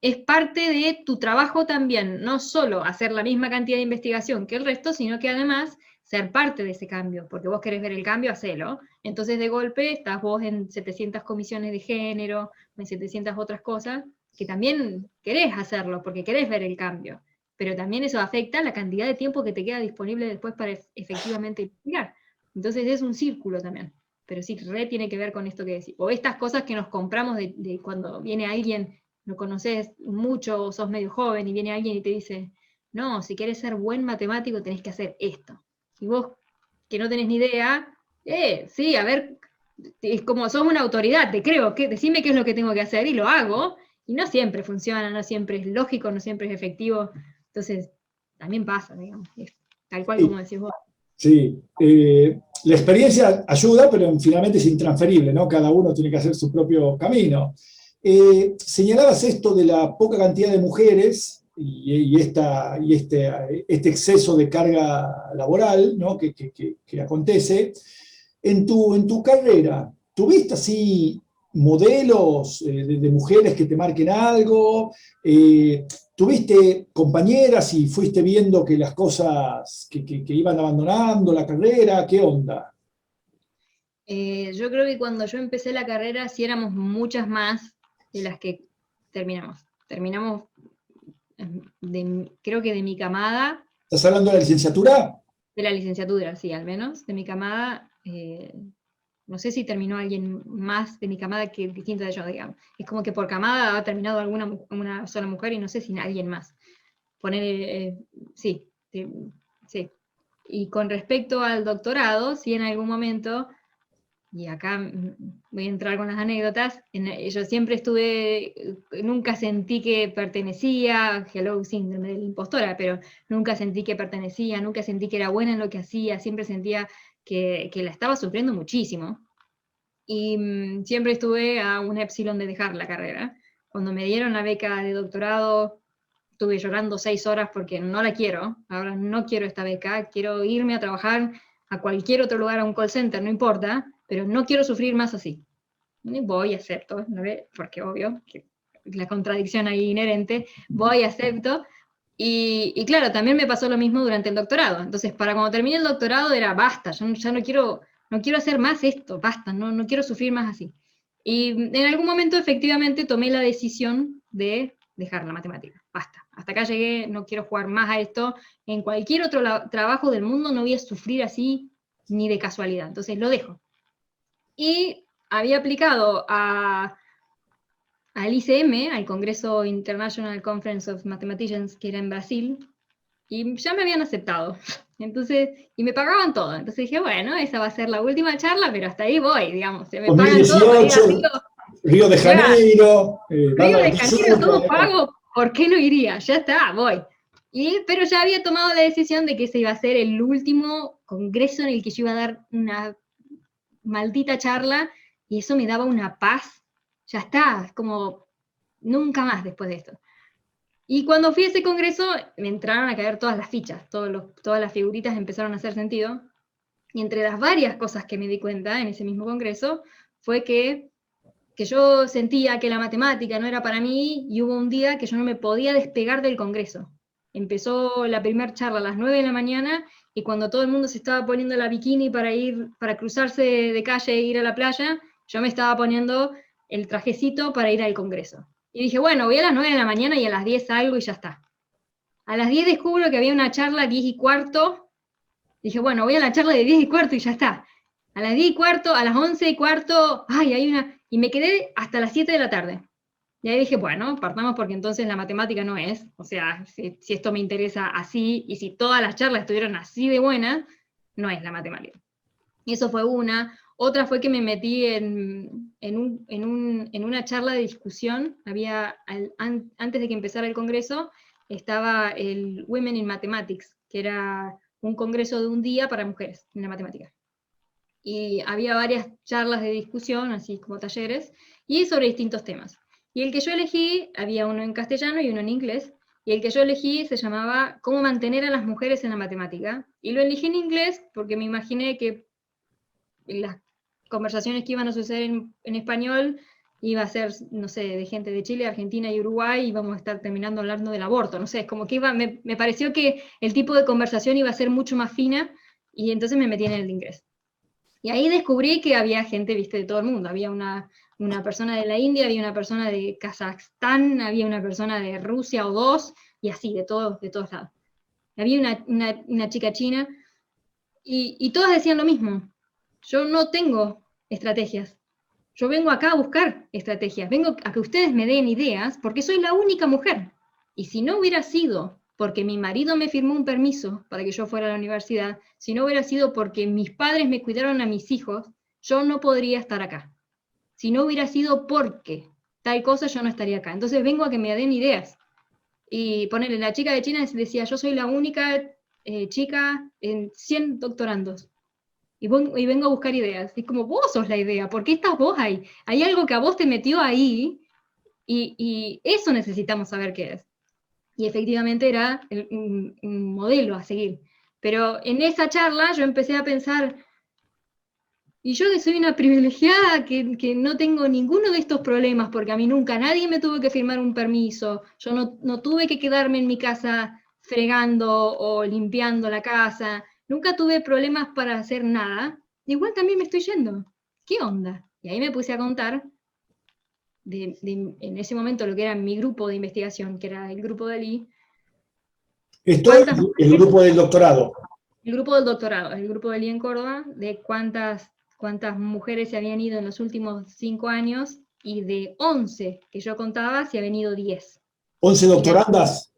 es parte de tu trabajo también, no solo hacer la misma cantidad de investigación que el resto, sino que además ser parte de ese cambio, porque vos querés ver el cambio, hacelo. Entonces de golpe estás vos en 700 comisiones de género, en 700 otras cosas, que también querés hacerlo, porque querés ver el cambio, pero también eso afecta la cantidad de tiempo que te queda disponible después para efectivamente investigar. Entonces es un círculo también, pero sí, re tiene que ver con esto que decís. O estas cosas que nos compramos de cuando viene alguien, no conoces mucho o sos medio joven y viene alguien y te dice, no, si quieres ser buen matemático tenés que hacer esto. Y vos, que no tenés ni idea, sí, a ver, es como sos una autoridad, te creo, decime qué es lo que tengo que hacer y lo hago, y no siempre funciona, no siempre es lógico, no siempre es efectivo, entonces también pasa, digamos, es tal cual como decís vos. Sí, la experiencia ayuda, pero finalmente es intransferible, ¿no? Cada uno tiene que hacer su propio camino. Señalabas esto de la poca cantidad de mujeres y este exceso de carga laboral, ¿no? que acontece. En tu carrera, ¿tuviste así modelos de mujeres que te marquen algo? ¿Tuviste compañeras y fuiste viendo que las cosas que iban abandonando la carrera? ¿Qué onda? Yo creo que cuando yo empecé la carrera sí éramos muchas más de las que terminamos. Terminamos, creo que de mi camada. ¿Estás hablando de la licenciatura? De la licenciatura, sí, al menos. De mi camada, no sé si terminó alguien más de mi camada que distinto de yo, digamos. Es como que por camada ha terminado una sola mujer y no sé si alguien más. Poner, sí, sí. Y con respecto al doctorado, sí en algún momento, y acá voy a entrar con las anécdotas, yo siempre nunca sentí que pertenecía, hello, síndrome de la impostora, pero nunca sentí que pertenecía, nunca sentí que era buena en lo que hacía, siempre sentía que la estaba sufriendo muchísimo. Y siempre estuve a un epsilon de dejar la carrera. Cuando me dieron la beca de doctorado, estuve llorando 6 horas porque no la quiero, ahora no quiero esta beca, quiero irme a trabajar a cualquier otro lugar, a un call center, no importa, pero no quiero sufrir más así. Y voy, acepto, ¿no? Porque obvio, que la contradicción ahí inherente, voy, acepto. Y claro, también me pasó lo mismo durante el doctorado. Entonces, para cuando terminé el doctorado era basta, yo ya no quiero hacer más esto, basta, no quiero sufrir más así. Y en algún momento efectivamente tomé la decisión de dejar la matemática, basta. Hasta acá llegué, no quiero jugar más a esto. En cualquier otro trabajo del mundo no voy a sufrir así ni de casualidad. Entonces lo dejo. Y había aplicado al ICM, al Congreso International Conference of Mathematicians, que era en Brasil, y ya me habían aceptado. Entonces, y me pagaban todo. Entonces dije, bueno, esa va a ser la última charla, pero hasta ahí voy, digamos. Se me pagan todo para ir a 2018, Río de Janeiro, Río de Janeiro, Sur, todo pago, ¿por qué no iría? Ya está, voy. Pero ya había tomado la decisión de que ese iba a ser el último congreso en el que yo iba a dar una maldita charla, y eso me daba una paz. Ya está, es como nunca más después de esto. Y cuando fui a ese congreso, me entraron a caer todas las fichas, todas las figuritas empezaron a hacer sentido. Y entre las varias cosas que me di cuenta en ese mismo congreso, fue que yo sentía que la matemática no era para mí, y hubo un día que yo no me podía despegar del congreso. Empezó la primera charla a las 9 de la mañana, y cuando todo el mundo se estaba poniendo la bikini para cruzarse de calle e ir a la playa, yo me estaba poniendo el trajecito para ir al congreso. Y dije, bueno, voy a las 9 de la mañana y a las 10 salgo y ya está. A las 10 descubro que había una charla a 10 y cuarto. Dije, bueno, voy a la charla de 10 y cuarto y ya está. A las 10 y cuarto, a las 11 y cuarto, ay, hay una... Y me quedé hasta las 7 de la tarde. Y ahí dije, bueno, partamos porque entonces la matemática no es. O sea, si esto me interesa así, y si todas las charlas estuvieran así de buenas, no es la matemática. Y eso fue una. Otra fue que me metí en una charla de discusión. Antes de que empezara el congreso, estaba el Women in Mathematics, que era un congreso de un día para mujeres en la matemática. Y había varias charlas de discusión, así como talleres, y sobre distintos temas. Y el que yo elegí, había uno en castellano y uno en inglés, y el que yo elegí se llamaba ¿Cómo mantener a las mujeres en la matemática? Y lo elegí en inglés porque me imaginé que las conversaciones que iban a suceder en español iba a ser, no sé, de gente de Chile, Argentina y Uruguay, y vamos a estar terminando hablando del aborto, no sé, es como que me pareció que el tipo de conversación iba a ser mucho más fina, y entonces me metí en el de inglés. Y ahí descubrí que había gente, viste, de todo el mundo. Había una persona de la India, había una persona de Kazajstán, había una persona de Rusia o dos, y así, de todos lados. Había una chica china, y todas decían lo mismo. Yo no tengo estrategias. Yo vengo acá a buscar estrategias. Vengo a que ustedes me den ideas, porque soy la única mujer. Y si no hubiera sido porque mi marido me firmó un permiso para que yo fuera a la universidad, si no hubiera sido porque mis padres me cuidaron a mis hijos, yo no podría estar acá. Si no hubiera sido porque tal cosa, yo no estaría acá. Entonces vengo a que me den ideas. Y ponerle, la chica de China decía, yo soy la única chica en 100 doctorandos. Y vengo a buscar ideas. Y como vos sos la idea, ¿por qué estás vos ahí? Hay algo que a vos te metió ahí, y eso necesitamos saber qué es. Y efectivamente era un modelo a seguir. Pero en esa charla yo empecé a pensar, y yo que soy una privilegiada, que no tengo ninguno de estos problemas, porque a mí nunca nadie me tuvo que firmar un permiso, yo no tuve que quedarme en mi casa fregando o limpiando la casa, nunca tuve problemas para hacer nada, igual también me estoy yendo. ¿Qué onda? Y ahí me puse a contar en ese momento lo que era mi grupo de investigación, que era el grupo de Ali. Esto es ¿Cuántas el mujeres? grupo del doctorado. El grupo del doctorado, el grupo de Ali en Córdoba, de cuántas mujeres se habían ido en los últimos 5 años, y de 11 que yo contaba, se habían ido 10. 11 doctorandas.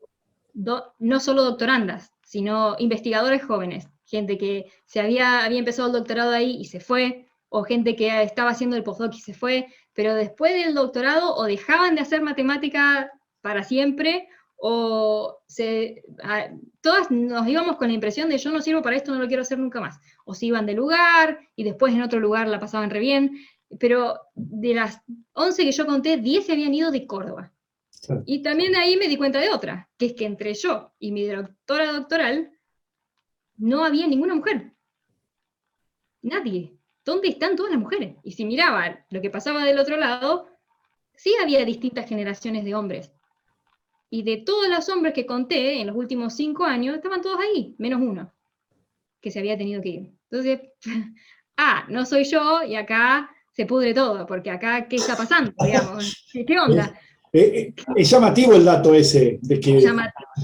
No solo doctorandas, sino investigadores jóvenes, gente que había empezado el doctorado ahí y se fue, o gente que estaba haciendo el postdoc y se fue, pero después del doctorado o dejaban de hacer matemática para siempre, o todas nos íbamos con la impresión de yo no sirvo para esto, no lo quiero hacer nunca más. O se iban de lugar y después en otro lugar la pasaban re bien, pero de las 11 que yo conté, 10 se habían ido de Córdoba. Y también ahí me di cuenta de otra, que es que entre yo y mi doctora doctoral no había ninguna mujer. Nadie. ¿Dónde están todas las mujeres? Y si miraba lo que pasaba del otro lado, sí había distintas generaciones de hombres. Y de todos los hombres que conté en los últimos 5 años, estaban todos ahí, menos uno, que se había tenido que ir. Entonces, no soy yo, y acá se pudre todo, porque acá, ¿qué está pasando? Digamos, ¿qué onda? Es llamativo el dato ese de que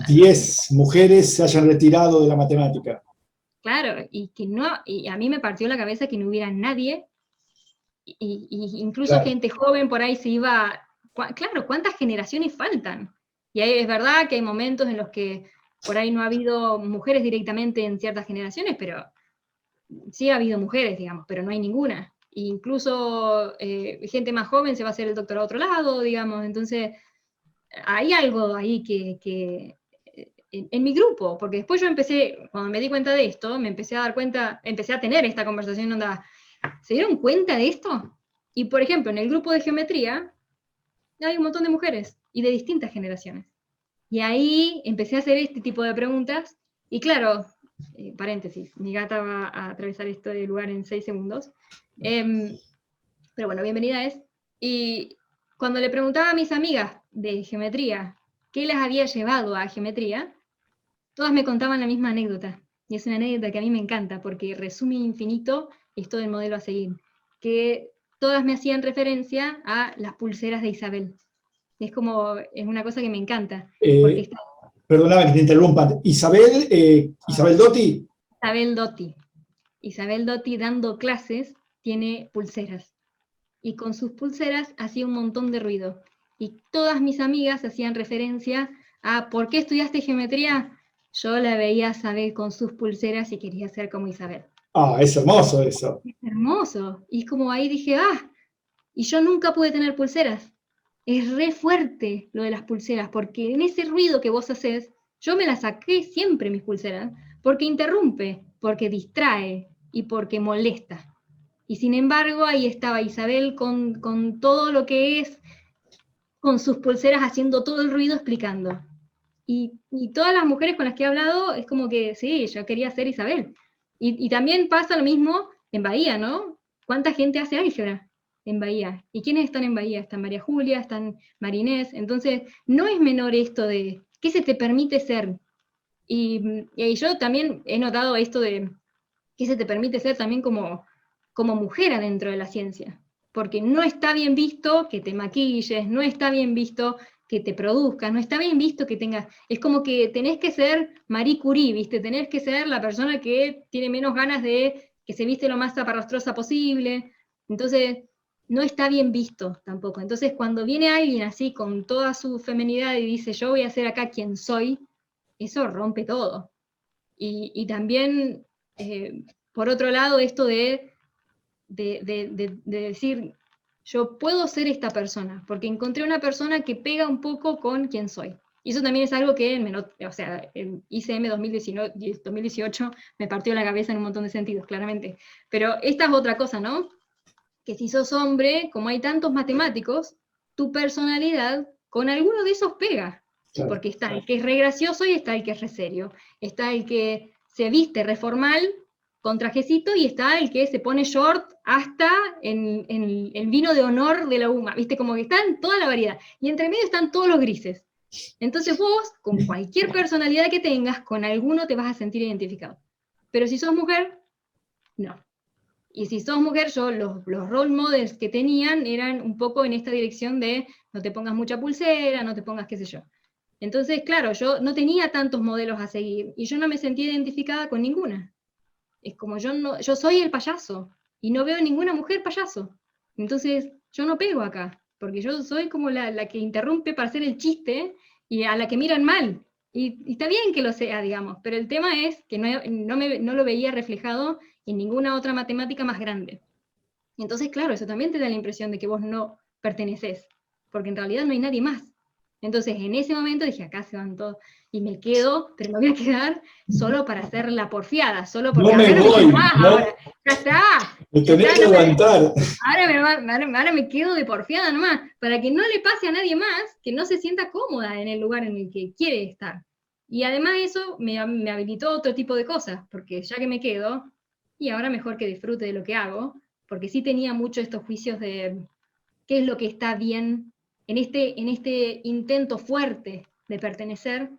10 mujeres se hayan retirado de la matemática. Claro, y a mí me partió la cabeza que no hubiera nadie, y incluso Claro. gente joven por ahí se iba. Claro, ¿cuántas generaciones faltan? Y ahí es verdad que hay momentos en los que por ahí no ha habido mujeres directamente en ciertas generaciones, pero sí ha habido mujeres, digamos, pero no hay ninguna. E incluso gente más joven se va a hacer el doctorado a otro lado, digamos, entonces hay algo ahí que en mi grupo, porque después yo empecé, cuando me di cuenta de esto, me empecé a dar cuenta, empecé a tener esta conversación, onda, ¿se dieron cuenta de esto? Y por ejemplo, en el grupo de geometría hay un montón de mujeres y de distintas generaciones. Y ahí empecé a hacer este tipo de preguntas, y claro, paréntesis, mi gata va a atravesar este lugar en 6 segundos. Pero bueno, bienvenida es. Y cuando le preguntaba a mis amigas de geometría qué las había llevado a geometría, todas me contaban la misma anécdota, y es una anécdota que a mí me encanta, porque resume infinito esto del modelo a seguir, que todas me hacían referencia a las pulseras de Isabel. Es como, es una cosa que me encanta, porque está Perdóname que te interrumpa. Isabel Dotti. Isabel Dotti. Isabel Dotti dando clases tiene pulseras, y con sus pulseras hacía un montón de ruido. Y todas mis amigas hacían referencia a ¿por qué estudiaste geometría? Yo la veía a Isabel con sus pulseras y quería ser como Isabel. Ah, es hermoso eso. Es hermoso. Y es como ahí dije, y yo nunca pude tener pulseras. Es re fuerte lo de las pulseras, porque en ese ruido que vos haces, yo me las saqué siempre mis pulseras, porque interrumpe, porque distrae y porque molesta. Y sin embargo, ahí estaba Isabel con todo lo que es, con sus pulseras haciendo todo el ruido explicando. Y todas las mujeres con las que he hablado es como que sí, yo quería ser Isabel. Y también pasa lo mismo en Bahía, ¿no? ¿Cuánta gente hace álgebra en Bahía? ¿Y quiénes están en Bahía? Están María Julia, están Marinés. Entonces, no es menor esto de qué se te permite ser. Y yo también he notado esto de qué se te permite ser también como mujer adentro de la ciencia. Porque no está bien visto que te maquilles, no está bien visto que te produzcas, no está bien visto que tengas, es como que tenés que ser Marie Curie, ¿viste? Tenés que ser la persona que tiene menos ganas de que se viste lo más zaparrastrosa posible. Entonces, no está bien visto tampoco. Entonces, cuando viene alguien así con toda su feminidad y dice, yo voy a ser acá quien soy, eso rompe todo. Y también, por otro lado, esto de decir, yo puedo ser esta persona, porque encontré una persona que pega un poco con quien soy. Y eso también es algo que, o sea, en ICM 2018 me partió la cabeza en un montón de sentidos, claramente. Pero esta es otra cosa, ¿no? Que si sos hombre, como hay tantos matemáticos, tu personalidad con alguno de esos pega. Claro. Porque está el que es re gracioso y está el que es re serio. Está el que se viste re formal con trajecito y está el que se pone short hasta en el vino de honor de la UMA. ¿Viste? Como que está en toda la variedad. Y entre medio están todos los grises. Entonces vos, con cualquier personalidad que tengas, con alguno te vas a sentir identificado. Pero si sos mujer, no. Y si sos mujer, los role models que tenían eran un poco en esta dirección de no te pongas mucha pulsera, no te pongas qué sé yo. Entonces, claro, yo no tenía tantos modelos a seguir y yo no me sentía identificada con ninguna. Es como yo soy el payaso y no veo ninguna mujer payaso. Entonces, yo no pego acá, porque yo soy como la que interrumpe para hacer el chiste y a la que miran mal. Y está bien que lo sea, digamos, pero el tema es que no lo veía reflejado en ninguna otra matemática más grande. Y entonces, claro, eso también te da la impresión de que vos no perteneces, porque en realidad no hay nadie más. Entonces, en ese momento dije, acá se van todos, y me quedo, pero me voy a quedar solo para hacer la porfiada, solo porque No me ahora no voy, me más, no, ahora, ya está, me ya tenés está, que no me, aguantar. ahora me quedo de porfiada nomás, para que no le pase a nadie más que no se sienta cómoda en el lugar en el que quiere estar. Y además eso me habilitó otro tipo de cosas, porque ya que me quedo, y ahora mejor que disfrute de lo que hago, porque sí tenía mucho estos juicios de qué es lo que está bien en este intento fuerte de pertenecer,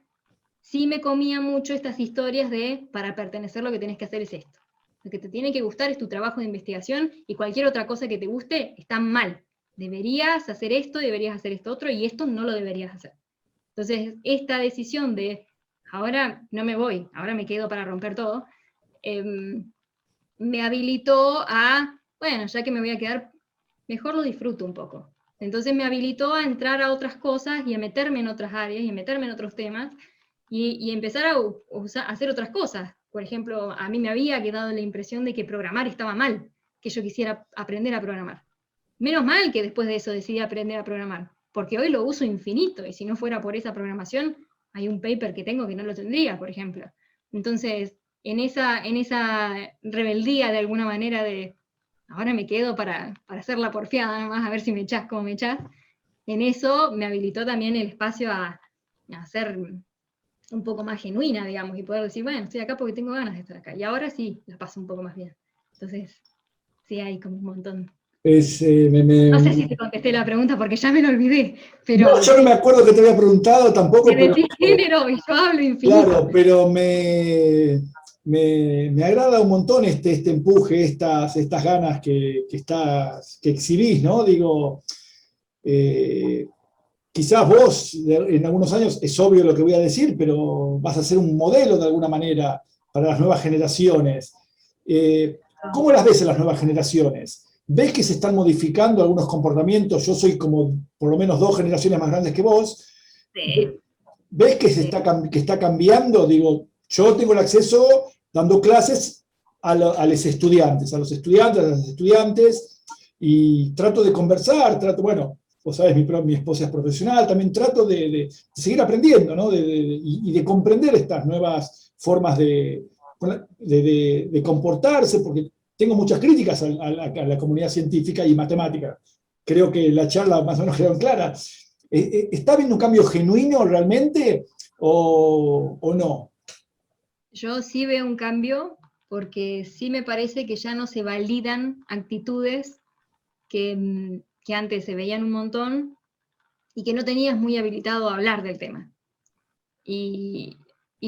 sí me comía mucho estas historias de para pertenecer lo que tienes que hacer es esto. Lo que te tiene que gustar es tu trabajo de investigación y cualquier otra cosa que te guste está mal. Deberías hacer esto, deberías hacer esto otro y esto no lo deberías hacer. Entonces, esta decisión de ahora no me voy, ahora me quedo para romper todo, eh, me habilitó a, bueno, ya que me voy a quedar, mejor lo disfruto un poco. Entonces me habilitó a entrar a otras cosas y a meterme en otras áreas y a meterme en otros temas y empezar a hacer otras cosas. Por ejemplo, a mí me había quedado la impresión de que programar estaba mal, que yo quisiera aprender a programar. Menos mal que después de eso decidí aprender a programar, porque hoy lo uso infinito y si no fuera por esa programación, hay un paper que tengo que no lo tendría, por ejemplo. Entonces, en esa rebeldía de alguna manera de ahora me quedo para hacer la porfiada nomás, a ver si me echás como me echás, en eso me habilitó también el espacio a ser un poco más genuina, digamos, y poder decir, bueno, estoy acá porque tengo ganas de estar acá. Y ahora sí, la paso un poco más bien. Entonces, sí hay como un montón No sé si te contesté la pregunta porque ya me lo olvidé, pero... No, yo no me acuerdo que te había preguntado tampoco, Me metí género y yo hablo infinito. Claro, pero me agrada un montón este empuje, estas ganas que exhibís, ¿no? Digo, quizás vos en algunos años, es obvio lo que voy a decir, pero vas a ser un modelo de alguna manera para las nuevas generaciones. ¿Cómo las ves en las nuevas generaciones? ¿Ves que se están modificando algunos comportamientos? Yo soy como por lo menos 2 generaciones más grandes que vos. Sí. ¿Ves que, que está cambiando? Digo, yo tengo el acceso dando clases a los estudiantes, a las estudiantes, y trato de conversar, bueno, vos sabés, mi esposa es profesional, también trato de seguir aprendiendo, ¿no? Y de comprender estas nuevas formas de comportarse, porque tengo muchas críticas a la comunidad científica y matemática. Creo que la charla más o menos quedó clara. ¿Está habiendo un cambio genuino realmente o no? Yo sí veo un cambio porque sí me parece que ya no se validan actitudes que antes se veían un montón y que no tenías muy habilitado a hablar del tema. Y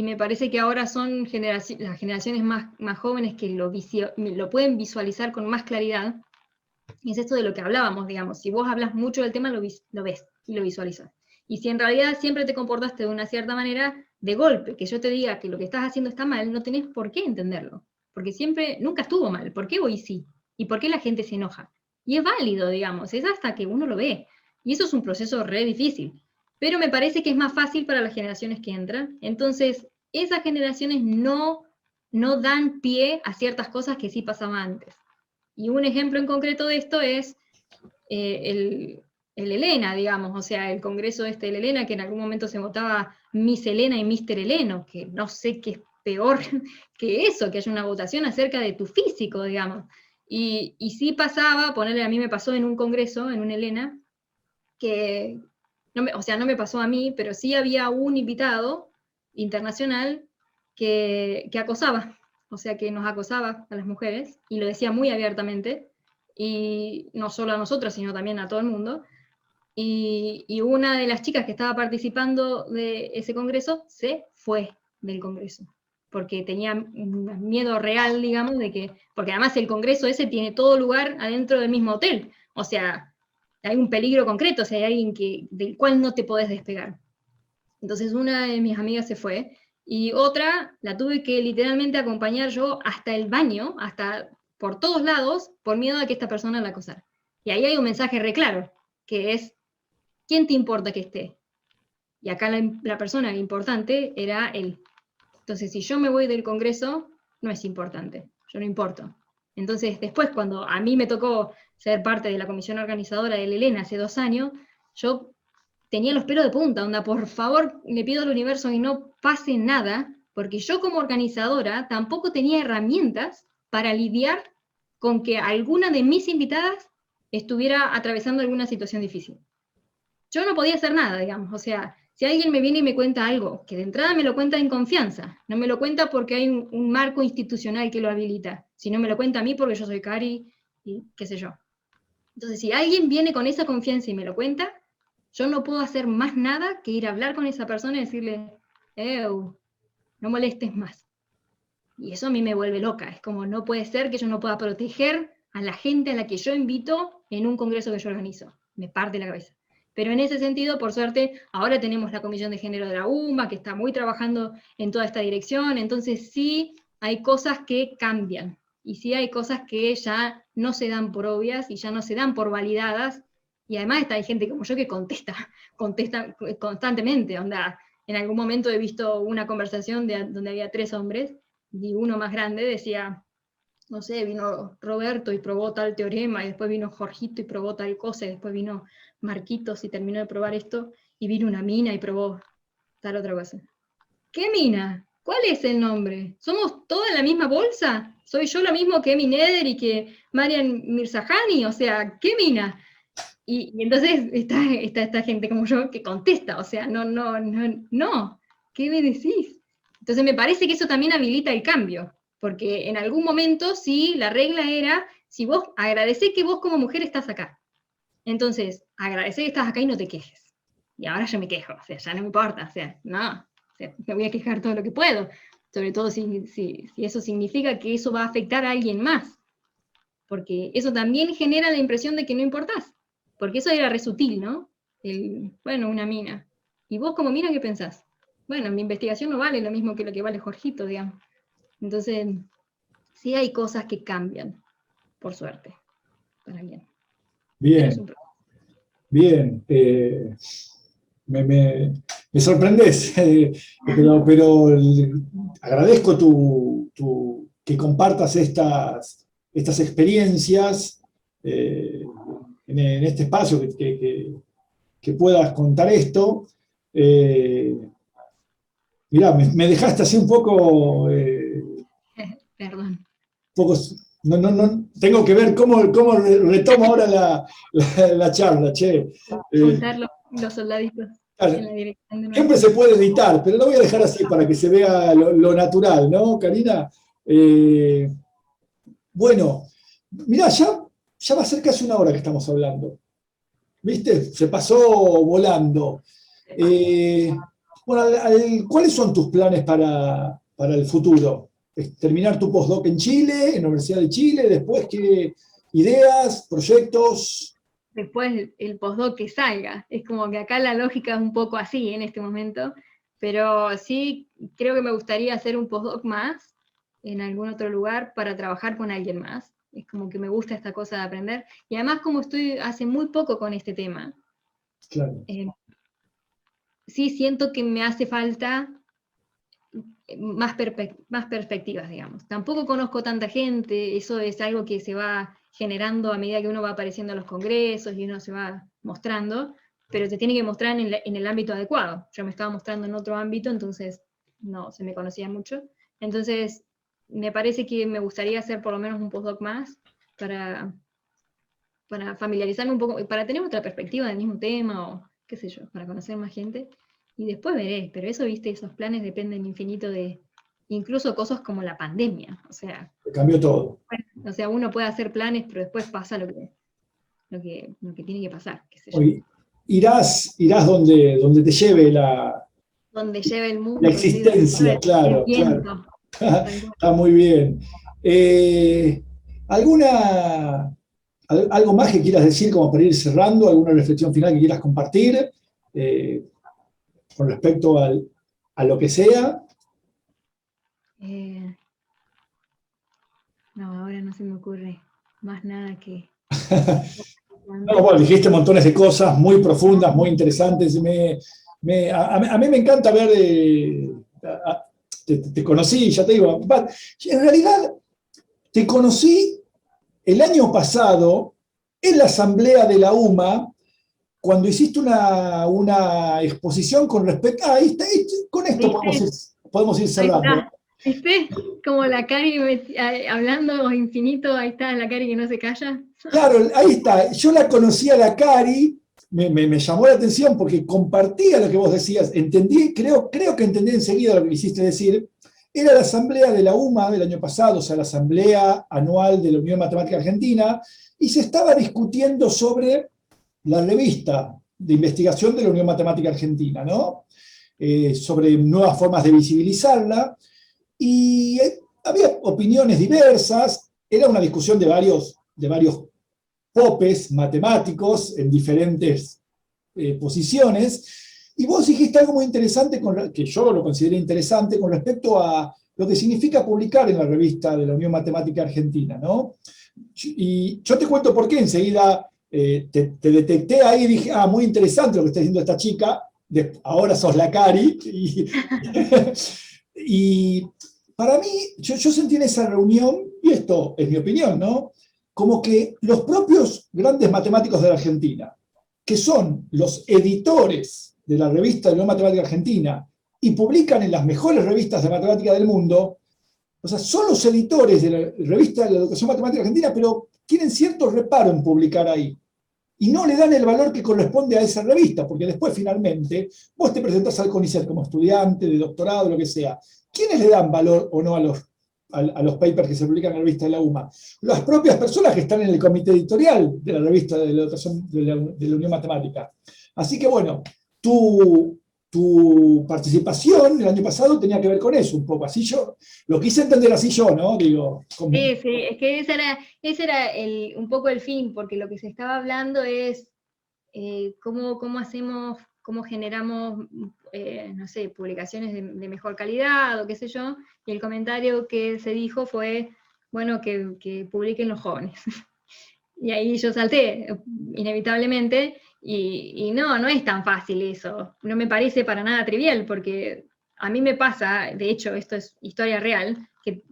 me parece que ahora son las generaciones más jóvenes que lo pueden visualizar con más claridad. Y es esto de lo que hablábamos, digamos. Si vos hablas mucho del tema, lo ves y lo visualizas. Y si en realidad siempre te comportaste de una cierta manera, de golpe, que yo te diga que lo que estás haciendo está mal, no tenés por qué entenderlo. Porque nunca estuvo mal. ¿Por qué hoy sí? ¿Y por qué la gente se enoja? Y es válido, digamos, es hasta que uno lo ve. Y eso es un proceso re difícil. Pero me parece que es más fácil para las generaciones que entran. Entonces, esas generaciones no dan pie a ciertas cosas que sí pasaban antes. Y un ejemplo en concreto de esto es el Helena, digamos, o sea, el congreso del Helena, que en algún momento se votaba Miss Helena y Mister Heleno, que no sé qué es peor que eso, que haya una votación acerca de tu físico, digamos. Y sí pasaba, ponerle, a mí me pasó en un congreso, en un Helena, que, no me pasó a mí, pero sí había un invitado internacional que acosaba, o sea, que nos acosaba a las mujeres, y lo decía muy abiertamente, y no solo a nosotros, sino también a todo el mundo. Y una de las chicas que estaba participando de ese congreso se fue del congreso, porque tenía un miedo real, digamos, porque además el congreso ese tiene todo lugar adentro del mismo hotel, o sea, hay un peligro concreto, o sea, hay alguien del cual no te podés despegar. Entonces una de mis amigas se fue, y otra la tuve que literalmente acompañar yo hasta el baño, hasta por todos lados, por miedo a que esta persona la acosara. Y ahí hay un mensaje re claro, que es, ¿quién te importa que esté? Y acá la persona importante era él. Entonces, si yo me voy del Congreso, no es importante, yo no importo. Entonces, después, cuando a mí me tocó ser parte de la comisión organizadora del Helena hace 2 años, yo tenía los pelos de punta, onda, por favor, le pido al universo que no pase nada, porque yo como organizadora tampoco tenía herramientas para lidiar con que alguna de mis invitadas estuviera atravesando alguna situación difícil. Yo no podía hacer nada, digamos, o sea, si alguien me viene y me cuenta algo, que de entrada me lo cuenta en confianza, no me lo cuenta porque hay un marco institucional que lo habilita, sino me lo cuenta a mí porque yo soy Cari y qué sé yo. Entonces, si alguien viene con esa confianza y me lo cuenta, yo no puedo hacer más nada que ir a hablar con esa persona y decirle, no molestes más. Y eso a mí me vuelve loca, es como no puede ser que yo no pueda proteger a la gente a la que yo invito en un congreso que yo organizo, me parte la cabeza. Pero en ese sentido, por suerte, ahora tenemos la Comisión de Género de la UMA, que está muy trabajando en toda esta dirección, entonces sí hay cosas que cambian, y sí hay cosas que ya no se dan por obvias y ya no se dan por validadas, y además hay gente como yo que contesta constantemente, onda, en algún momento he visto una conversación donde había 3 hombres, y uno más grande decía, no sé, vino Roberto y probó tal teorema, y después vino Jorgito y probó tal cosa, y después vino Marquitos y terminó de probar esto, y vino una mina y probó tal otra cosa. ¿Qué mina? ¿Cuál es el nombre? ¿Somos toda la misma bolsa? ¿Soy yo lo mismo que Emi Neder y que Marian Mirzahani? O sea, ¿qué mina? Y entonces está esta gente como yo que contesta, o sea, no, ¿qué me decís? Entonces me parece que eso también habilita el cambio, porque en algún momento sí, la regla era Si vos agradecés que vos como mujer estás acá, entonces agradecé que estás acá y no te quejes. Y ahora yo me quejo, o sea, ya no me importa, o sea, no, o sea, me voy a quejar todo lo que puedo, sobre todo si eso significa que eso va a afectar a alguien más, porque eso también genera la impresión de que no importás, porque eso era re sutil, ¿no? Bueno, una mina. ¿Y vos como mina qué pensás? Bueno, mi investigación no vale lo mismo que lo que vale Jorgito, digamos. Entonces, sí hay cosas que cambian, por suerte, para bien. Pero es Bien, un problema. bien. Me sorprendes, pero agradezco que compartas estas experiencias en este espacio, que puedas contar esto. Mirá, me dejaste así un poco, Perdón. tengo que ver cómo retomo ahora la charla, che. Juntar los soldaditos en Claro, la dirección de nuevo. siempre se puede editar, pero lo voy a dejar así para que se vea lo natural, ¿no, Karina? Bueno, mirá, ya va a ser casi una hora que estamos hablando. ¿Viste? Se pasó volando. Bueno, ¿cuáles son tus planes para el futuro? ¿Terminar tu postdoc en Chile, en la Universidad de Chile? ¿Después qué ideas, proyectos? Después el postdoc que salga. Es como que acá la lógica es un poco así en este momento, pero sí creo que me gustaría hacer un postdoc más en algún otro lugar para trabajar con alguien más. Es como que me gusta esta cosa de aprender. Y además como estoy hace muy poco con este tema, Claro. sí siento que me hace falta más perspectivas, digamos. Tampoco conozco tanta gente, eso es algo que se va generando a medida que uno va apareciendo a los congresos y uno se va mostrando, pero se tiene que mostrar en el ámbito adecuado. Yo me estaba mostrando en otro ámbito, entonces no se me conocía mucho. Entonces, me parece que me gustaría hacer por lo menos un postdoc más para, para familiarizarme un poco, para tener otra perspectiva del mismo tema o qué sé yo, para conocer más gente. Y después veré, pero eso, viste, esos planes dependen infinito de incluso cosas como la pandemia. Cambió todo. O sea, uno puede hacer planes, pero después pasa lo que tiene que pasar, qué sé yo. Hoy irás donde te lleve Donde lleva el la mundo, sí, donde lleva existencia, el claro, claro. viento. Está muy bien. ¿Alguna, algo más que quieras decir como para ir cerrando? ¿Alguna reflexión final que quieras compartir eh, con respecto a lo que sea? No, ahora no se me ocurre más nada que... No, bueno, dijiste montones de cosas muy profundas, muy interesantes. A mí me encanta ver, te conocí, ya te digo, en realidad te conocí el año pasado en la asamblea de la UMA, cuando hiciste una exposición con respecto... Ah, ahí está, con esto podemos ir Ahí cerrando. está. ¿Viste? Como la Cari hablando infinito, ahí está la Cari que no se calla. Claro, ahí está. Yo la conocí a la Cari, me llamó la atención porque compartía lo que vos decías, entendí, creo que entendí enseguida lo que quisiste decir. Era la asamblea de la UMA del año pasado, o sea, la asamblea anual de la Unión Matemática Argentina, y se estaba discutiendo sobre la revista de investigación de la Unión Matemática Argentina, ¿no? Sobre nuevas formas de visibilizarla, y había opiniones diversas, era una discusión de varios popes matemáticos en diferentes posiciones, y vos dijiste algo muy interesante, que yo lo consideré interesante, con respecto a lo que significa publicar en la revista de la Unión Matemática Argentina, ¿no? Y yo te cuento por qué, enseguida te detecté ahí y dije, muy interesante lo que está diciendo esta chica, ahora sos la Cari, y para mí, yo sentí en esa reunión, y esto es mi opinión, ¿no? Como que los propios grandes matemáticos de la Argentina, que son los editores de la revista de la Matemática Argentina y publican en las mejores revistas de matemática del mundo, o sea, son los editores de la revista de la Educación Matemática Argentina, pero tienen cierto reparo en publicar ahí. Y no le dan el valor que corresponde a esa revista, porque después finalmente vos te presentás al CONICET como estudiante de doctorado, lo que sea. ¿Quiénes le dan valor o no a los papers que se publican en la revista de la UMA. Las propias personas que están en el comité editorial de la revista de la Unión Matemática. Así que bueno, tu participación el año pasado tenía que ver con eso un poco. Así yo, lo quise entender así yo, ¿no? Digo, como... Sí, es que ese era un poco el fin, porque lo que se estaba hablando es cómo hacemos, cómo generamos, no sé, publicaciones de mejor calidad o qué sé yo, y el comentario que se dijo fue, bueno, que publiquen los jóvenes. Y ahí yo salté, inevitablemente, y no es tan fácil eso, no me parece para nada trivial, porque a mí me pasa, de hecho, esto es historia real, que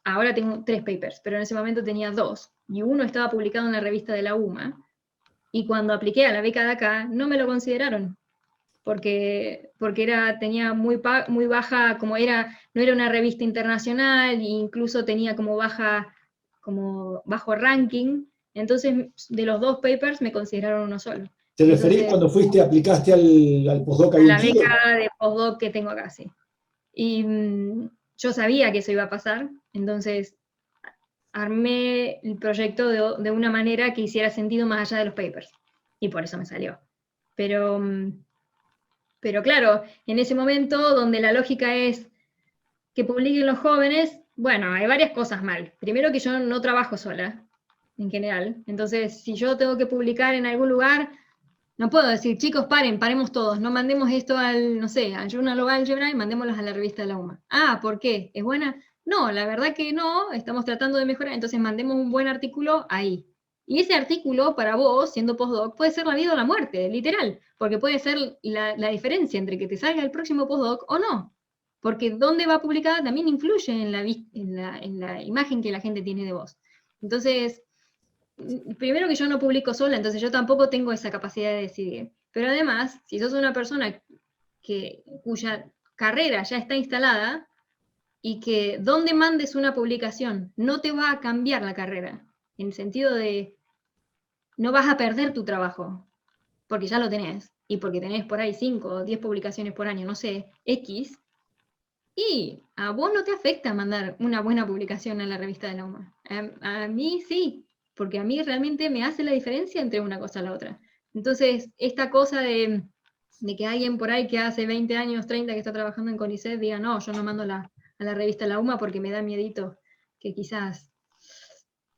ahora tengo 3 papers, pero en ese momento tenía 2, y uno estaba publicado en la revista de la UMA, y cuando apliqué a la beca de acá, no me lo consideraron, porque tenía muy baja, no era una revista internacional, e incluso tenía como bajo ranking, entonces de los 2 papers me consideraron uno solo. ¿Te referís cuando aplicaste al postdoc ahí en Chile? A la beca de postdoc que tengo acá, sí. Y yo sabía que eso iba a pasar, entonces armé el proyecto de una manera que hiciera sentido más allá de los papers, y por eso me salió. Pero claro, en ese momento donde la lógica es que publiquen los jóvenes, bueno, hay varias cosas mal. Primero que yo no trabajo sola, en general. Entonces, si yo tengo que publicar en algún lugar, no puedo decir, chicos, paremos todos, no mandemos esto al, no sé, al Journal of Algebra y mandémoslos a la revista de la UMA. Ah, ¿por qué? ¿Es buena? No, la verdad que no, estamos tratando de mejorar, entonces mandemos un buen artículo ahí. Y ese artículo, para vos, siendo postdoc, puede ser la vida o la muerte, literal, porque puede ser la diferencia entre que te salga el próximo postdoc o no. Porque dónde va publicada también influye en la imagen que la gente tiene de vos. Entonces, primero que yo no publico sola, entonces yo tampoco tengo esa capacidad de decidir. Pero además, si sos una persona cuya carrera ya está instalada y que donde mandes una publicación no te va a cambiar la carrera, en el sentido de no vas a perder tu trabajo, porque ya lo tenés, y porque tenés por ahí 5 o 10 publicaciones por año, no sé, X, y a vos no te afecta mandar una buena publicación a la revista de la UMA. A mí sí, porque a mí realmente me hace la diferencia entre una cosa y la otra. Entonces, esta cosa de que alguien por ahí que hace 20 años, 30 que está trabajando en CONICET diga, no, yo no mando a la revista de la UMA porque me da miedito que quizás,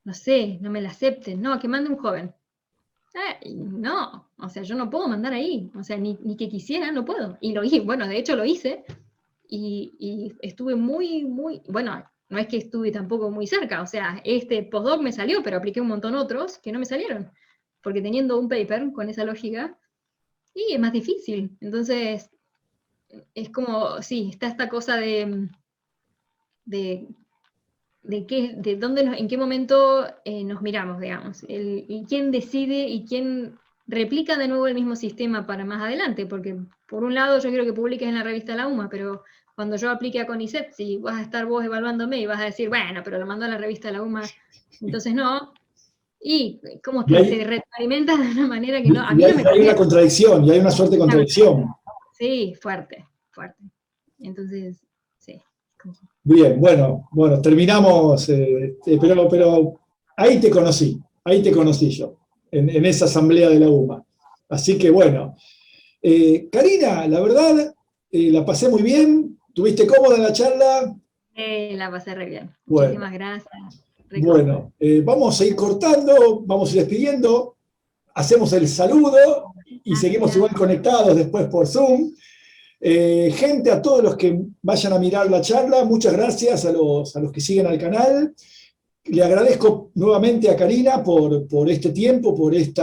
no sé, no me la acepten. No, que mande un joven. No, o sea, yo no puedo mandar ahí. O sea, ni que quisiera, no puedo. Y lo hice, bueno, de hecho lo hice. Y estuve bueno, no es que estuve tampoco muy cerca, o sea, este postdoc me salió, pero apliqué un montón otros que no me salieron, porque teniendo un paper con esa lógica, y es más difícil. Entonces, es como, sí, está esta cosa de dónde en qué momento nos miramos, digamos, y quién decide y quién replica de nuevo el mismo sistema para más adelante, porque por un lado yo quiero que publiques en la revista La UMA, pero cuando yo aplique a CONICET, si vas a estar vos evaluándome y vas a decir, bueno, pero lo mando a la revista La UMA, entonces no, y como que se retroalimenta de una manera que no, a mí no me hay una contradicción, y hay una suerte de contradicción. Sí, fuerte. Entonces, sí. Bien, bueno, terminamos, pero ahí te conocí yo, en esa asamblea de la UMA. Así que bueno, Karina, la verdad, la pasé muy bien. ¿Tuviste cómoda en la charla? La pasé re bien. Bueno, muchísimas gracias. Bueno, vamos a ir cortando, vamos a ir despidiendo, hacemos el saludo y seguimos igual conectados después por Zoom. Gente, a todos los que vayan a mirar la charla, muchas gracias a los que siguen al canal. Le agradezco nuevamente a Karina por este tiempo, por este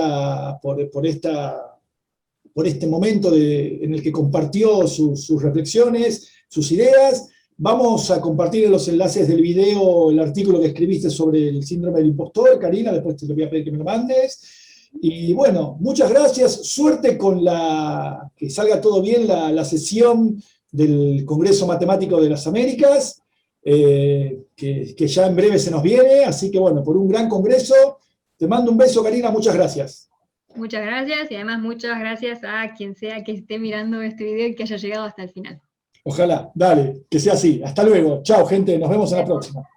momento en el que compartió sus reflexiones, sus ideas. Vamos a compartir en los enlaces del video el artículo que escribiste sobre el síndrome del impostor, Karina, después te lo voy a pedir que me lo mandes. Y bueno, muchas gracias, suerte con que salga todo bien la sesión del Congreso Matemático de las Américas, que ya en breve se nos viene, así que bueno, por un gran congreso, te mando un beso, Karina, muchas gracias. Muchas gracias, y además muchas gracias a quien sea que esté mirando este video y que haya llegado hasta el final. Ojalá, dale, que sea así. Hasta luego. Chao, gente, nos vemos en la próxima.